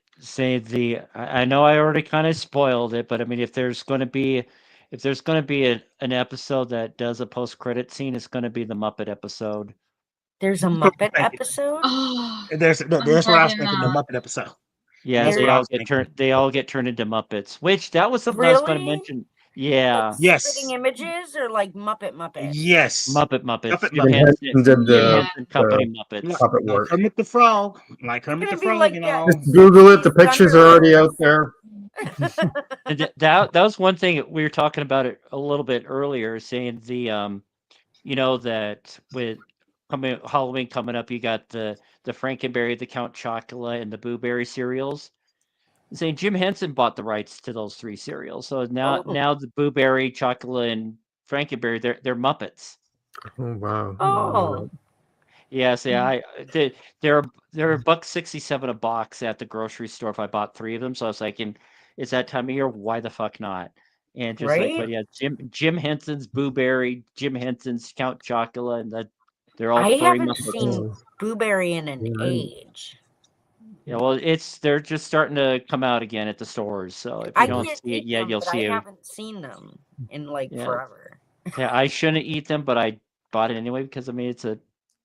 I know I already kind of spoiled it, but I mean, if there's going to be an episode that does a post-credit scene, it's going to be the Muppet episode. There's a Muppet episode? That's what I was thinking, the Muppet episode. Yeah, they all get turned into Muppets, which that was something I was going to mention. Yeah. Like yes. Spitting images or like Muppet? Yes. Muppets. Company Muppets. Puppet work. Kermit the Frog. Like Kermit the Frog, Just Google it. The pictures are already out there. that was one thing we were talking about it a little bit earlier, saying that with Halloween coming up, you got the Frankenberry, the Count Chocula, and the Boo Berry cereals. Saying Jim Henson bought the rights to those 3 cereals, so now the Boo Berry, Chocula, and Frankenberry they're Muppets. Oh wow! Oh, yeah. They're $1.67 a box at the grocery store if I bought 3 of them. So I was like, it's that time of year. Why the fuck not? And just but yeah, Jim Henson's Boo Berry, Jim Henson's Count Chocula, and they're all. I haven't Muppets. seen Boo Berry in an age. Yeah, well, they're just starting to come out again at the stores. So if you don't see it yet, you'll see it. I haven't seen them in forever. Yeah, I shouldn't eat them, but I bought it anyway because I mean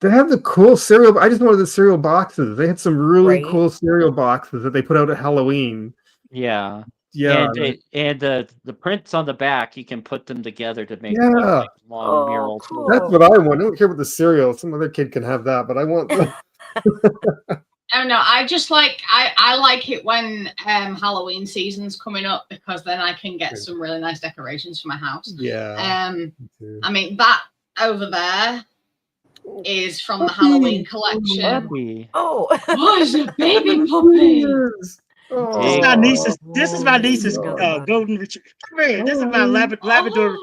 They have the cool cereal. I just wanted the cereal boxes. They had some really cool cereal boxes that they put out at Halloween. Yeah. Yeah. And the prints on the back, you can put them together to make long mural. Cool. That's what I want. I don't care about the cereal. Some other kid can have that, but I want. Oh no, I just I like it when Halloween season's coming up because then I can get some really nice decorations for my house. Yeah. I mean that over there is from the Halloween collection. Oh, it's a baby puppy. This is my niece's golden retriever. This is my Labrador.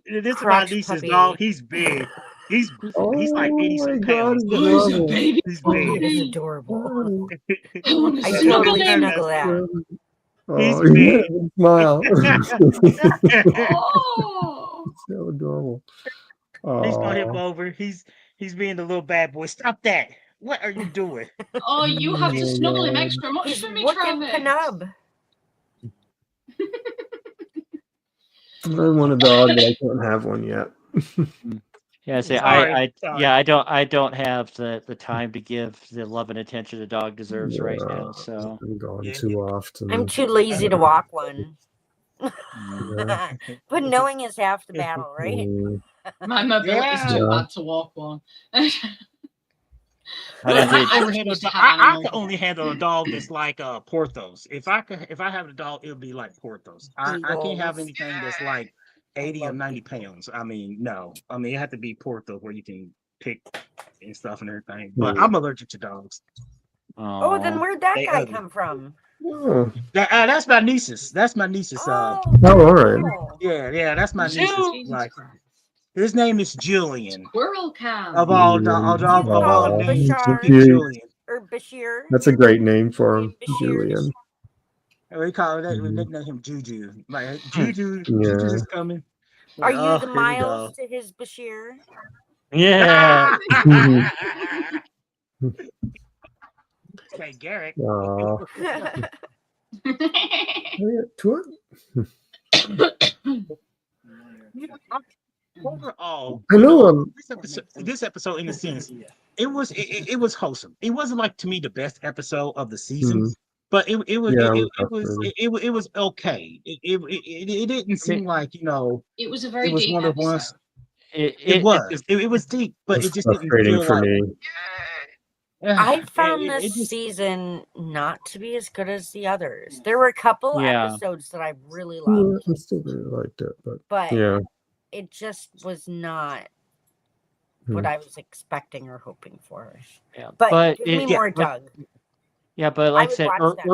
This is my niece's dog. He's big. He's like 80 pounds. He's big. He's adorable. I totally snuggle that. Oh, He's yeah, big. smile. Oh, So adorable. He's gonna hip Oh, over. He's being the little bad boy. Stop that! What are you doing? oh, you have to snuggle him extra much He's for me, looking Travis. penub. I want a dog, but I can't have one yet. Yeah, see, Sorry. I don't have the time to give the love and attention the dog deserves right now. So I'm gone Yeah. too often. I'm too lazy to walk one. Yeah. But knowing is half the battle, right? Mm, My mobility's Yeah. too bad to walk one. I I did. can I only handle a dog that's like Porthos. If I have a dog, it'll be like Porthos. I can't have Eagles. anything that's like 80 or 90 pounds. I mean, no. I mean, it had to be Porthos where you can pick and stuff and everything. But I'm allergic to dogs. Oh, then where'd that They guy ugly. come from? oh, That's my niece's. That's my niece's. Oh, all right. cool. Yeah, that's my niece's. Jesus Like, his name is Julian. Squirrel cam. Of all Oh, names, Bashar. Julian. Or Bashir. That's a great name for him, Bashir. Julian. We call that. We Mhm. nickname him Juju. Like Juju Yeah. is coming. Are Like, you oh, the here we Miles go. to his Bashir? Yeah. Hey, Garrett. Oh, Overall, I know. this episode, in a sense, it was wholesome. It wasn't like, to me, the best episode of the season, Mhm. but it was Yeah, it was okay. It didn't seem like, It was a very it was deep one of the ones. episode. It was deep, but It's it just didn't frustrating feel for like. me. I found It this just- season not to be as good as the others. There were a couple Yeah. episodes that I really Yeah, loved, I still really liked it, but but yeah. it just was not what I was expecting or hoping for. Yeah, But give me yeah, more Doug. Yeah, but like I would said, watch that.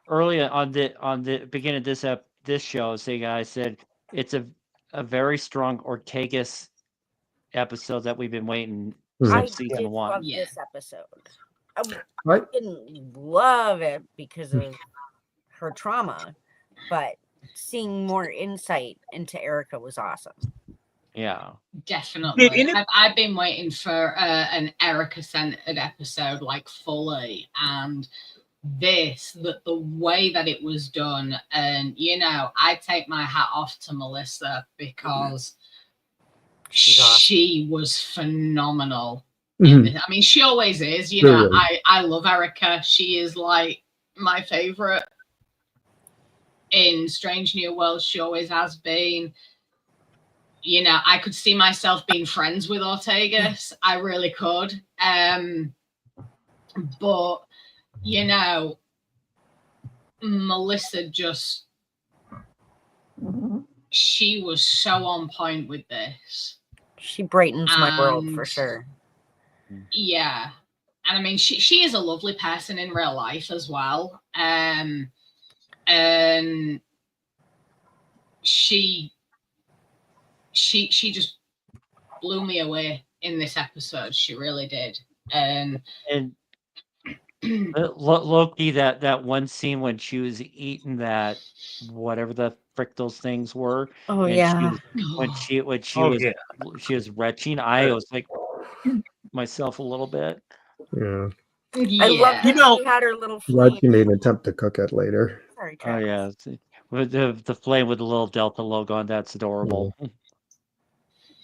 early on the beginning of this show, I said it's a very strong Ortegas episode that we've been waiting I since season did one. love Yeah. this episode. I I- didn't love it because of her trauma, but seeing more insight into Erica was awesome. Yeah. Definitely. And I've been waiting for an Erica-centered episode, like, fully, and the way that it was done, and I take my hat off to Melissa because she was phenomenal. Mhm. I mean, she always is. Really? I love Erica. She is like my favorite in Strange New Worlds. She always has been. I could see myself being friends with Ortegas. I really could. But Melissa just, she was so on point with this. She brightens my world for And- sure. Yeah. And I mean, she is a lovely person in real life as well. And she just blew me away in this episode. She really did. And Loki, that one scene when she was eating that whatever the frick those things were. Oh and yeah. when she Oh, was yeah. she was retching, I was like myself a little bit. Yeah. I love that she had her little Glad flame. she made an attempt to cook it later. Sorry, Oh Travis. yeah, with the flame with the little Delta logo on, that's adorable.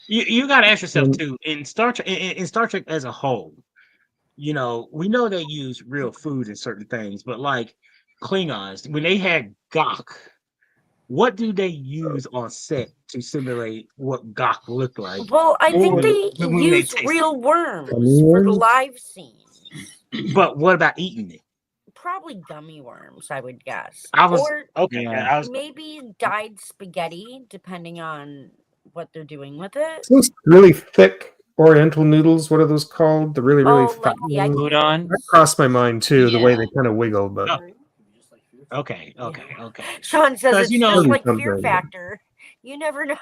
You got to ask yourself too, in Star Trek as a whole, we know they use real food in certain things, but like Klingons, when they had Gok, what do they use on set to simulate what Gok looked like? Well, I think they When they use taste real worms Gummy for the worms? live scenes. But what about eating it? Probably gummy worms, I would guess. Okay. Yeah. I was, Maybe dyed spaghetti, depending on what they're doing with it. Those really thick Oriental noodles, what are those called? The really, really fat like the ones? Udon. That crossed my mind too, the way Yeah. they kind of wiggle, but okay. Sean says Because, it's just like Something. Fear Factor. You never know.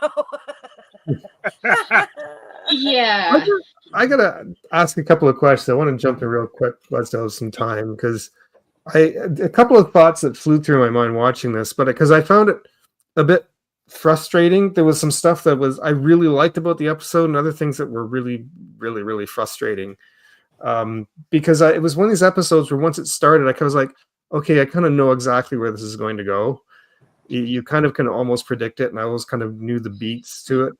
Yeah. I gotta ask a couple of questions. I want to jump in real quick. Let's have some time because A couple of thoughts that flew through my mind watching this, but because I found it a bit frustrating. There was some stuff that I really liked about the episode, and other things that were really, really, really frustrating. Because it was one of these episodes where once it started, I was like, okay, I kind of know exactly where this is going to go. You kind of can almost predict it, and I always kind of knew the beats to it.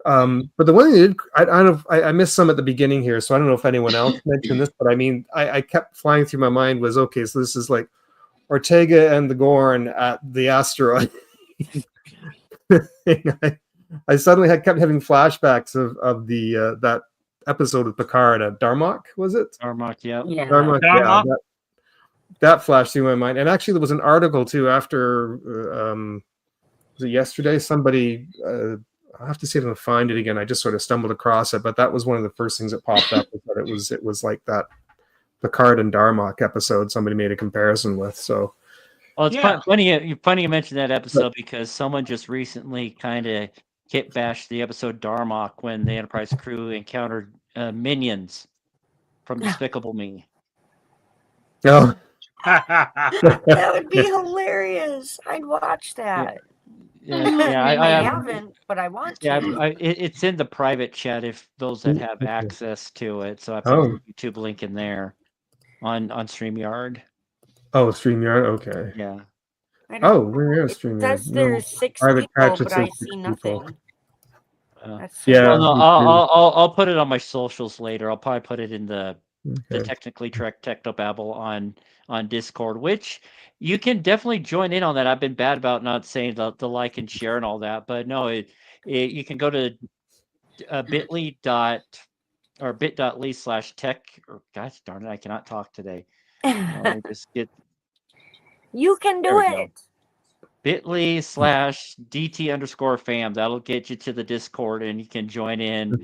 But the one thing I missed some at the beginning here, so I don't know if anyone else mentioned this, but I mean, I kept flying through my mind was, okay, so this is like Ortega and the Gorn at the asteroid. I suddenly kept having flashbacks of the that episode of Picard at Darmok, was it? Darmok, yeah. Darmok, yeah. That flashed through my mind. And actually, there was an article too after was it yesterday? Somebody I'll have to see if I can find it again. I just sort of stumbled across it, but that was one of the first things that popped up. That it was like that Picard and Darmok episode. Somebody made a comparison with. So, well, it's funny you mentioned that episode because someone just recently kind of hit bashed the episode Darmok when the Enterprise crew encountered minions from Despicable Me. No. That would be hilarious. I'd watch that. I haven't, but I want to. Yeah, it's in the private chat if those that have access to it. So I put a YouTube link in there on StreamYard. Oh, StreamYard, okay. Yeah. Where is StreamYard? That's there's 6 people, but I see nothing. I'll put it on my socials later. I'll probably put it in the Technically Technobabble on Discord, which you can definitely join in on that. I've been bad about not saying the like and share and all that, but no, you can go to bit.ly/tech, or gosh darn it, I cannot talk today. You can do it. bit.ly/DT_fam. That'll get you to the Discord, and you can join in.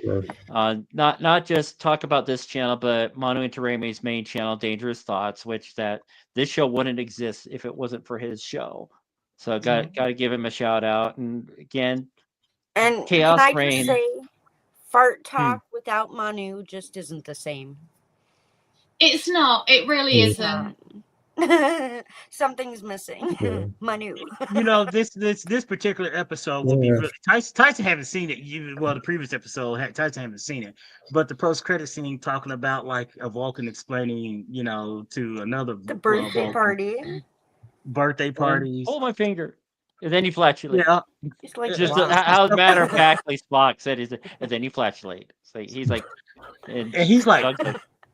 Not just talk about this channel, but Manu Intereme's main channel, Dangerous Thoughts, which this show wouldn't exist if it wasn't for his show. So got to give him a shout out. And again, and Chaos can I Reign. Just say, fart talk without Manu just isn't the same. It's not. It really isn't. Something's missing. Manu. This particular episode will be really Tyson haven't seen it. The previous episode Tyson haven't seen it, but the post-credit scene talking about like a Vulcan explaining, to another birthday parties. Hold my finger, and then you flatulate. Yeah, it's like just how matter of factly Spock said, and then you flatulate. So he's like, and he's like.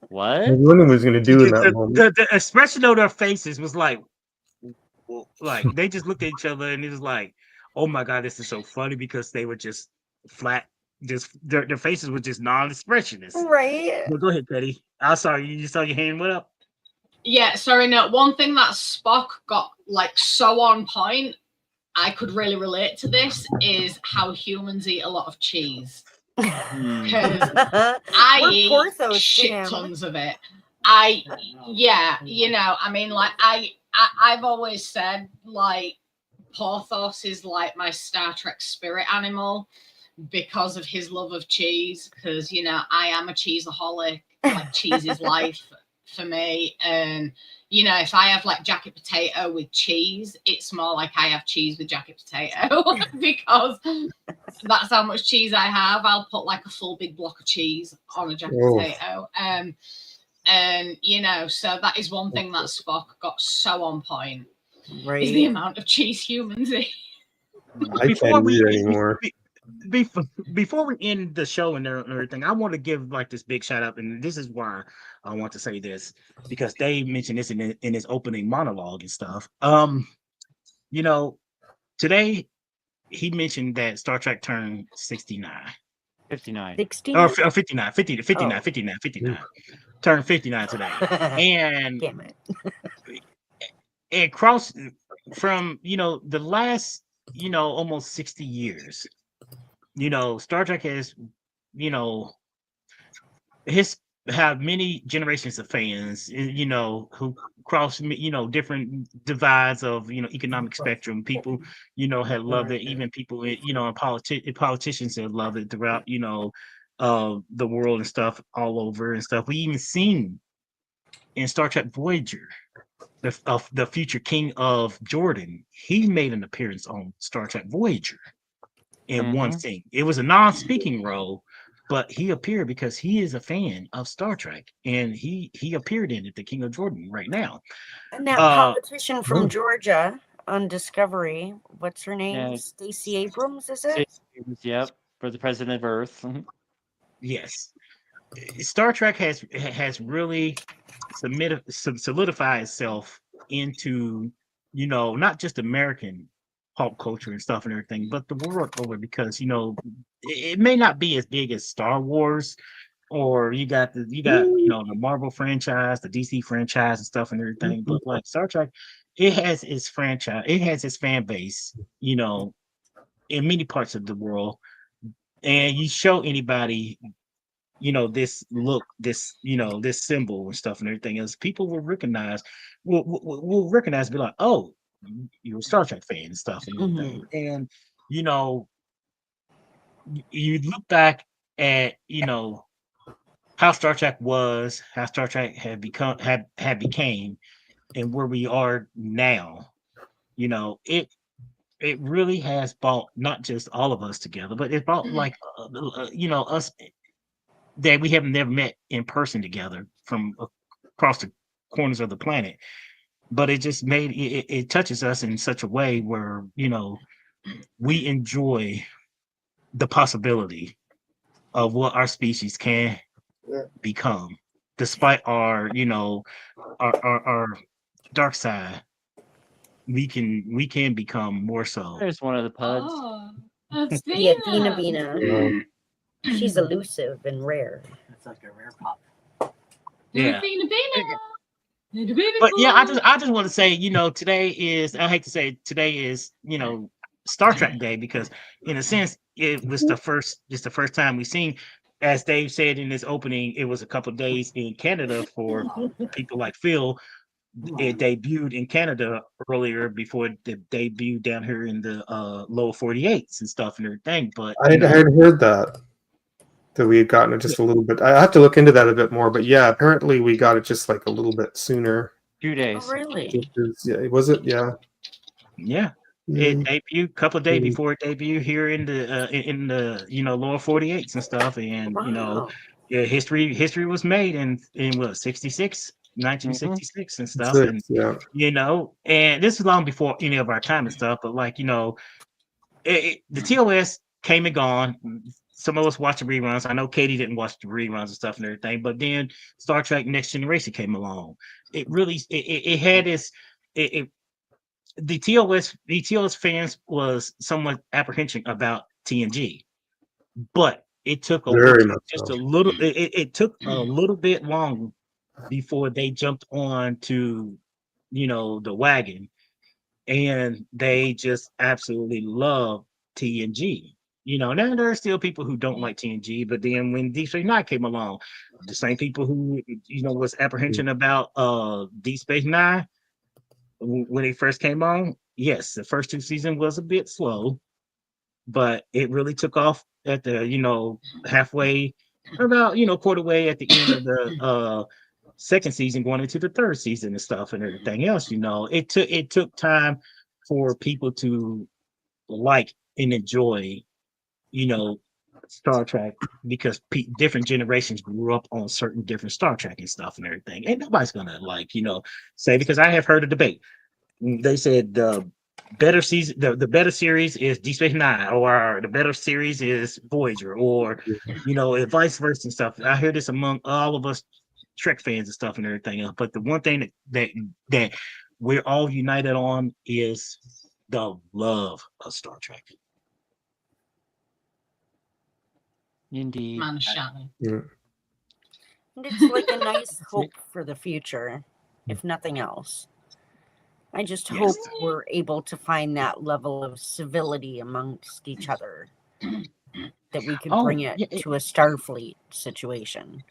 What? I wonder what was going to do in that moment. The expression of their faces was like they just looked at each other and it was like, oh my god, this is so funny because they were just flat, just their faces were just non-expressionist. Right. But go ahead, Petty. I'm sorry, you saw your hand went up. Yeah, sorry. No, one thing that Spock got like so on point, I could really relate to this, is how humans eat a lot of cheese. Because I eat shit tons of it. I've always said like Porthos is like my Star Trek spirit animal because of his love of cheese. Because I am a cheeseaholic. Like cheese is life for me, and if I have like jacket potato with cheese, it's more like I have cheese with jacket potato because that's how much cheese I have. I'll put like a full big block of cheese on a jacket potato. So that is one thing that Spock got so on point. Right. Is the amount of cheese humans eat. I can't eat anymore. Before we end the show and everything, I want to give like this big shout out, and this is why I want to say this, because Dave mentioned this in his opening monologue and stuff. Today he mentioned that Star Trek turned 69. 59. 16? Or 59. 59. Turned 59 today. And damn it. And cross from, the last, almost 60 years. Star Trek has, have many generations of fans, who cross, different divides of, economic spectrum. People, have loved it. Even people, and politicians have loved it throughout, the world and stuff all over and stuff. We even seen in Star Trek Voyager the future king of Jordan, he made an appearance on Star Trek Voyager in one scene. It was a non-speaking role, but he appeared because he is a fan of Star Trek, and he appeared in it, the King of Jordan, right now. And that politician from Georgia on Discovery, what's her name? Stacey Abrams, is it? Yep, for the President of Earth. Yes, Star Trek has really solidified itself into, not just American pop culture and stuff and everything, but the world over, because it may not be as big as Star Wars, or you got the Marvel franchise, the DC franchise and stuff and everything, but like Star Trek, it has its franchise, it has its fan base, in many parts of the world, and you show anybody this look, this this symbol and stuff and everything else, people will recognize, will recognize, be like, oh, you're a Star Trek fan and stuff and everything. And you look back at how Star Trek was, how Star Trek had became, and where we are now. It really has brought not just all of us together, but it brought like us that we have never met in person together from across the corners of the planet. But it just made it touches us in such a way where we enjoy the possibility of what our species can become, despite our our dark side. We can become more so. There's one of the puds. Yeah, Bina. She's elusive and rare. It's like a rare pop. Yeah. But yeah, I just want to say, today is, I hate to say it, today is, Star Trek Day, because in a sense it's the first time we've seen, as Dave said in his opening, it was a couple of days in Canada for people like Phil. It debuted in Canada earlier before the debut down here in the lower 48s and stuff and everything. But I had heard that we had gotten it just a little bit. I have to look into that a bit more, but yeah, apparently we got it just like a little bit sooner. 2 days. Oh, really? Was it? Yeah. Yeah. It debuted a couple of days before it debuted here in the lower 48s and stuff, and history was made in what 1966 and stuff, and and this is long before any of our time and stuff, but like the TOS came and gone. Some of us watched the reruns. I know Katie didn't watch the reruns and stuff and everything, but then Star Trek Next Generation came along. It really it had this the TOS fans was somewhat apprehension about TNG, but it took it took a little bit long before they jumped on to the wagon, and they just absolutely love TNG. Now there are still people who don't like TNG, but then when Deep Space Nine came along, the same people who was apprehension about Deep Space Nine when it first came on, yes, the first 2 seasons was a bit slow, but it really took off at the halfway, about quarter way at the end of the second season, going into the third season and stuff and everything else. It took time for people to like and enjoy Star Trek, because different generations grew up on certain different Star Trek and stuff and everything. And nobody's gonna say, because I have heard a debate. They said the better season, the better series is Deep Space Nine, or the better series is Voyager, or vice versa and stuff. I hear this among all of us Trek fans and stuff and everything else. But the one thing that we're all united on is the love of Star Trek. Indeed. Man, Shannon. Yeah. And it's like a nice hope for the future, if nothing else. I just hope we're able to find that level of civility amongst each other, that we could bring it to a Starfleet situation.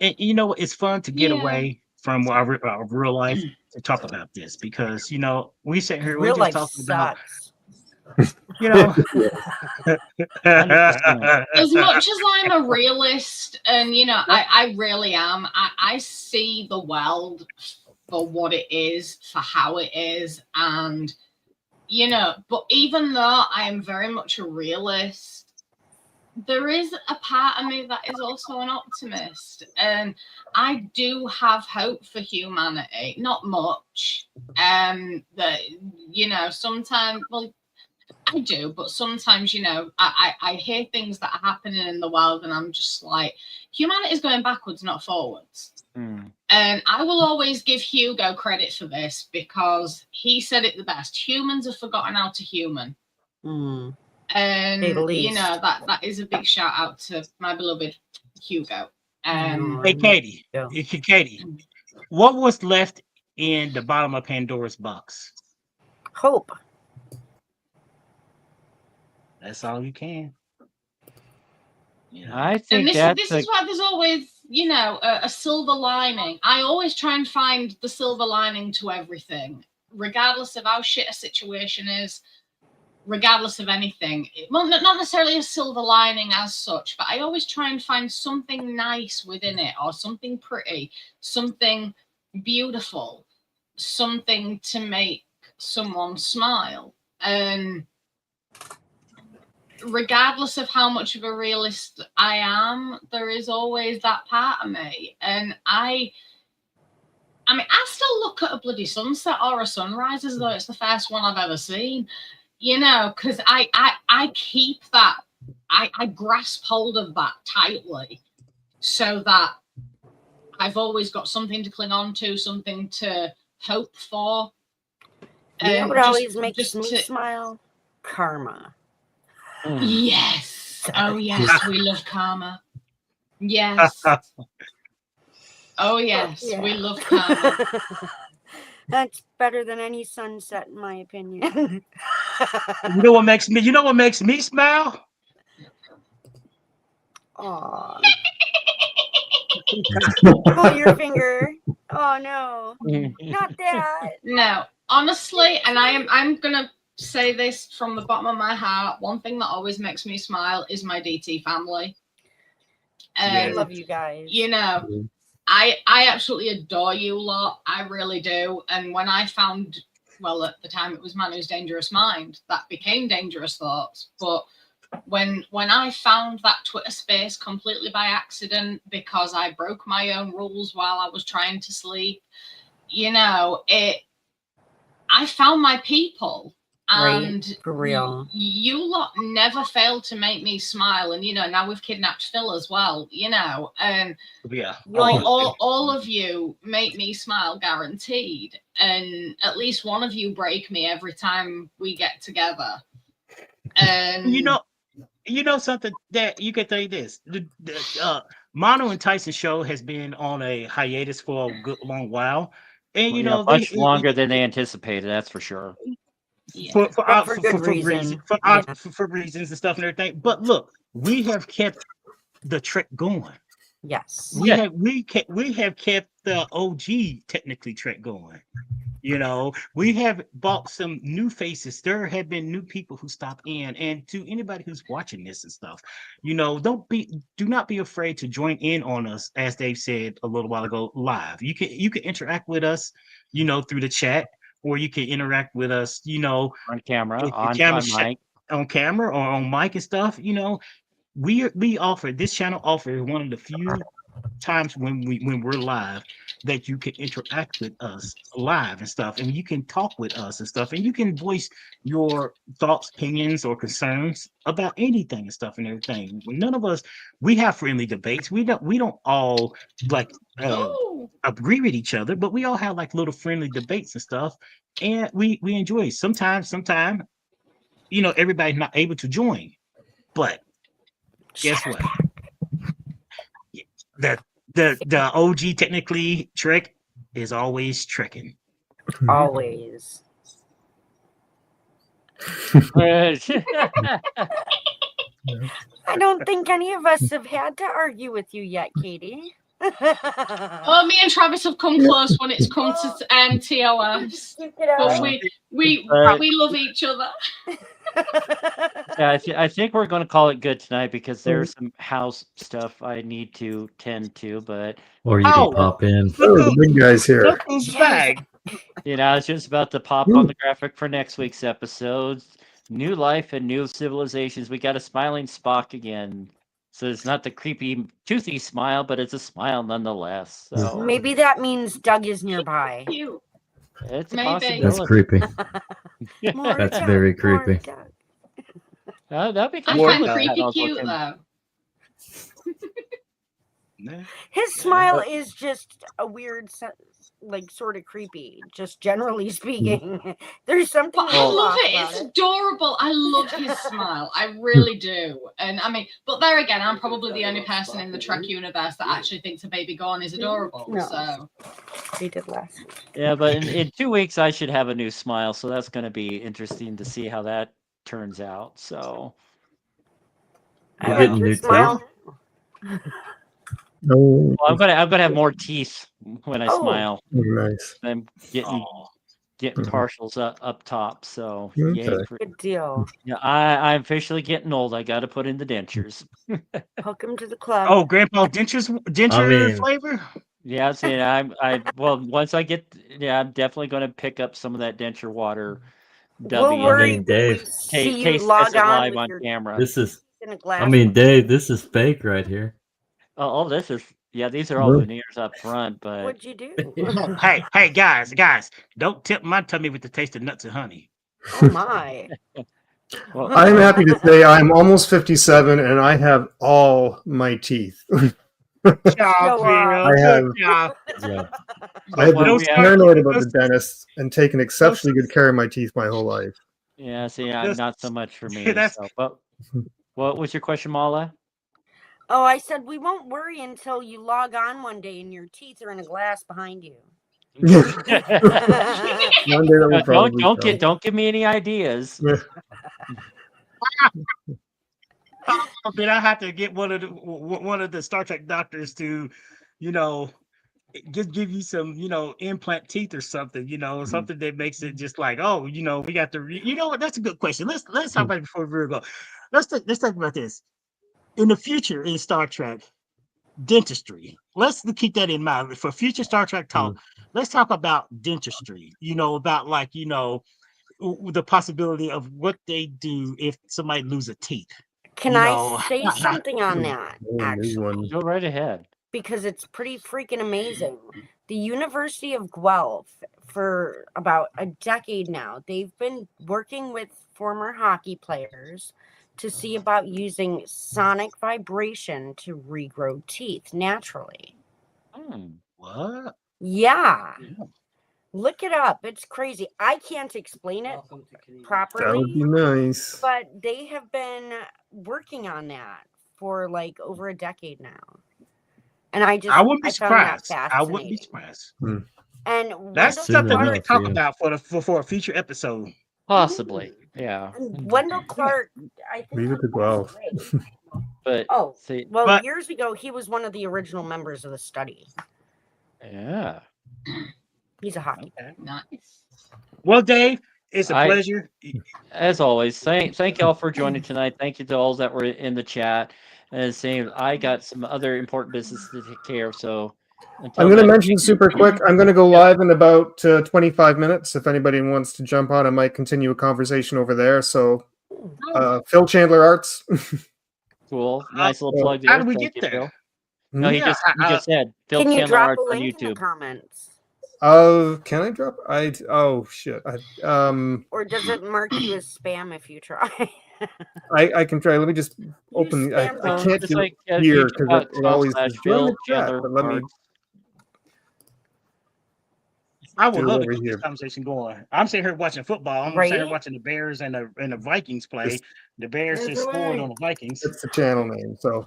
And it's fun to get away from our real life to talk about this, because we sit here, we just talking about as much as I'm a realist, and I really am, I see the world for what it is, for how it is, and but even though I am very much a realist, there is a part of me that is also an optimist, and I do have hope for humanity. Not much. That sometimes, well, I do, but sometimes, I hear things that are happening in the world, and I'm just like, humanity is going backwards, not forwards. And I will always give Hugo credit for this because he said it the best. Humans have forgotten how to human. And that is a big shout out to my beloved Hugo. Hey Katie, Katie, what was left in the bottom of Pandora's box? Hope. That's all you can. I think this is why there's always, a silver lining. I always try and find the silver lining to everything, regardless of how shit a situation is, regardless of anything. Well, not necessarily a silver lining as such, but I always try and find something nice within it, or something pretty, something beautiful, something to make someone smile. And regardless of how much of a realist I am, there is always that part of me. And I still look at a bloody sunset or a sunrise as though it's the first one I've ever seen, because I keep that, I grasp hold of that tightly so that I've always got something to cling on to, something to hope for. You know what always makes me smile? Karma. Yes. Oh, yes. We love karma. Yes. Oh, yes. Yeah. We love karma. That's better than any sunset, in my opinion. You know what makes me smile? Aw. Pull your finger. Oh no. Not that. No. Honestly, and I'm gonna say this from the bottom of my heart, one thing that always makes me smile is my DT family. I love you guys. I absolutely adore you lot. I really do. And when I found, well, at the time it was Manu's Dangerous Mind, that became Dangerous Thoughts. But when I found that Twitter space completely by accident because I broke my own rules while I was trying to sleep, I found my people. And right, for real. You lot never failed to make me smile. And, now we've kidnapped Phil as well, and all of you make me smile guaranteed. And at least one of you break me every time we get together. And something that you can think this, the Mono and Tyson show has been on a hiatus for a good long while. And, much longer than they anticipated. That's for sure. For reasons and stuff and everything. But look, we have kept the trick going. Yes, we have kept the OG technically trick going. We have bought some new faces. There have been new people who stop in, and to anybody who's watching this and stuff, do not be afraid to join in on us, as Dave said a little while ago, live. You can interact with us, through the chat. Or you can interact with us, on camera, on mic, on camera or on mic and stuff. We offer, this channel offers one of the few times when we're live that you can interact with us live and stuff, and you can talk with us and stuff, and you can voice your thoughts, opinions, or concerns about anything and stuff and everything. None of us, we have friendly debates. We don't all agree with each other, but we all have like little friendly debates and stuff, and we enjoy it. Sometimes everybody's not able to join, but guess what? The OG technically trick is always tricking. Always. I don't think any of us have had to argue with you yet, Katie. Oh, me and Travis have come close when it's come to TOS, but we love each other. Yeah, I think we're going to call it good tonight because there's some house stuff I need to tend to, but Or you can pop in. The big guys here. Look who's back. I was just about to pop on the graphic for next week's episode. New life and new civilizations. We got a smiling Spock again. So it's not the creepy, toothy smile, but it's a smile nonetheless. So Maybe that means Doug is nearby. Cute. it's a Maybe. possibility. That's creepy. More That's Doug, very more creepy. Doug. That'd be I kind find of creepy cute though. His smile is just a weird, like sort of creepy. Just generally speaking, there's something. But I love it. about It's adorable. I love his smile. I really do. And I mean, but there again, I'm probably the only person in the Trek universe that actually thinks a baby Gorn is adorable. No. So They did last week. Yeah, but in 2 weeks I should have a new smile, so that's going to be interesting to see how that turns out. So You're I getting like your new smile. No, well, I'm gonna have more teeth when I Oh. smile. nice. I'm getting Mhm. partials up top. So Okay. yay for, Good deal. yeah, I'm officially getting old. I got to put in the dentures. Welcome to the club. Oh, Grandpa denture flavor. Yeah, see, well, once I get, I'm definitely going to pick up some of that denture water. We'll W. worry mean, when Dave, we see you Taste log test it on live with on your camera. This is, in a glass. I mean, Dave, this is fake right here. Oh, this is, these are all Really? veneers up front, but What'd you do? Hey, guys, don't tip my tummy with the taste of nuts and honey. Oh my! well, I'm happy to say I'm almost 57 and I have all my teeth. Job, I have- Good job. Yeah. I have What been we have- paranoid about the dentist and taken exceptionally good care of my teeth my whole life. yeah, see, That's- not so much for me. that's- So, but what was your question, Mala? Oh, I said we won't worry until you log on one day and your teeth are in a glass behind you. One day that will probably come. Don't give me any ideas. Did I have to get one of the Star Trek doctors to, give you some, implant teeth or something, something that makes it just like, oh, we got to, what? That's a good question. Let's talk about it before we go. Let's talk about this. In the future in Star Trek, dentistry. Let's keep that in mind for future Star Trek talk. Let's talk about dentistry. About the possibility of what they do if somebody loses teeth. Can I say something on that? Actually, Go right ahead. because it's pretty freaking amazing. The University of Guelph, for about a decade now, they've been working with former hockey players to see about using sonic vibration to regrow teeth naturally. What? Yeah. Look it up. It's crazy. I can't explain it That would be properly, nice. but they have been working on that for like over a decade now. And I wouldn't be found that surprised. I wouldn't be fascinating. surprised. And That's Wendell something we Clark, can talk yeah. about for a future episode. Possibly, yeah. and Wendell Clark, I think. Leave it to Guelph. great. But Oh, see, well, But- years ago, he was one of the original members of the study. yeah. He's a hockey player. nice. Well, Dave, it's a I- pleasure. As always, thank y'all for joining tonight. Thank you to all that were in the chat. And saying I got some other important business to take care of. So until I'm going to next mention super quick. I'm going to go live in about 25 minutes. If anybody wants to jump on, I might continue a conversation over there. So, Phil Chandler Arts. cool, nice little plug How there. did we Thank get you, there? Phil. No, he Yeah, just said Phil Can you Chandler drop Arts a on link in the YouTube. comments? Can I drop? Oh shit. Or does it mark you as spam if you try? I can try. Let me just open. I spam can't Just do like it here because it always is Phil in the chat. Chandler But let me. Arts. I would do love to over keep this here. conversation going. I'm sitting here watching football. I'm sitting here Right? watching the Bears and the Vikings play. Just- The Bears just scored on the Vikings. It's the channel name. So,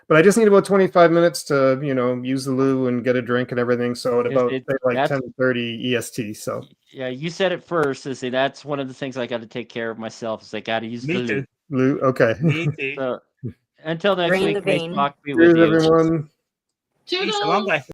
but I just need about 25 minutes to use the loo and get a drink and everything. So at about say, like that's- 10:30 EST. So Yeah, you said it first. Is that's one of the things I got to take care of myself. Is I got to use Me the too. loo. loo. Okay. Me too. So until next Drain week, the may vein. Spock be with Cheers, you. everyone. Toodles. Peace. So long, guys.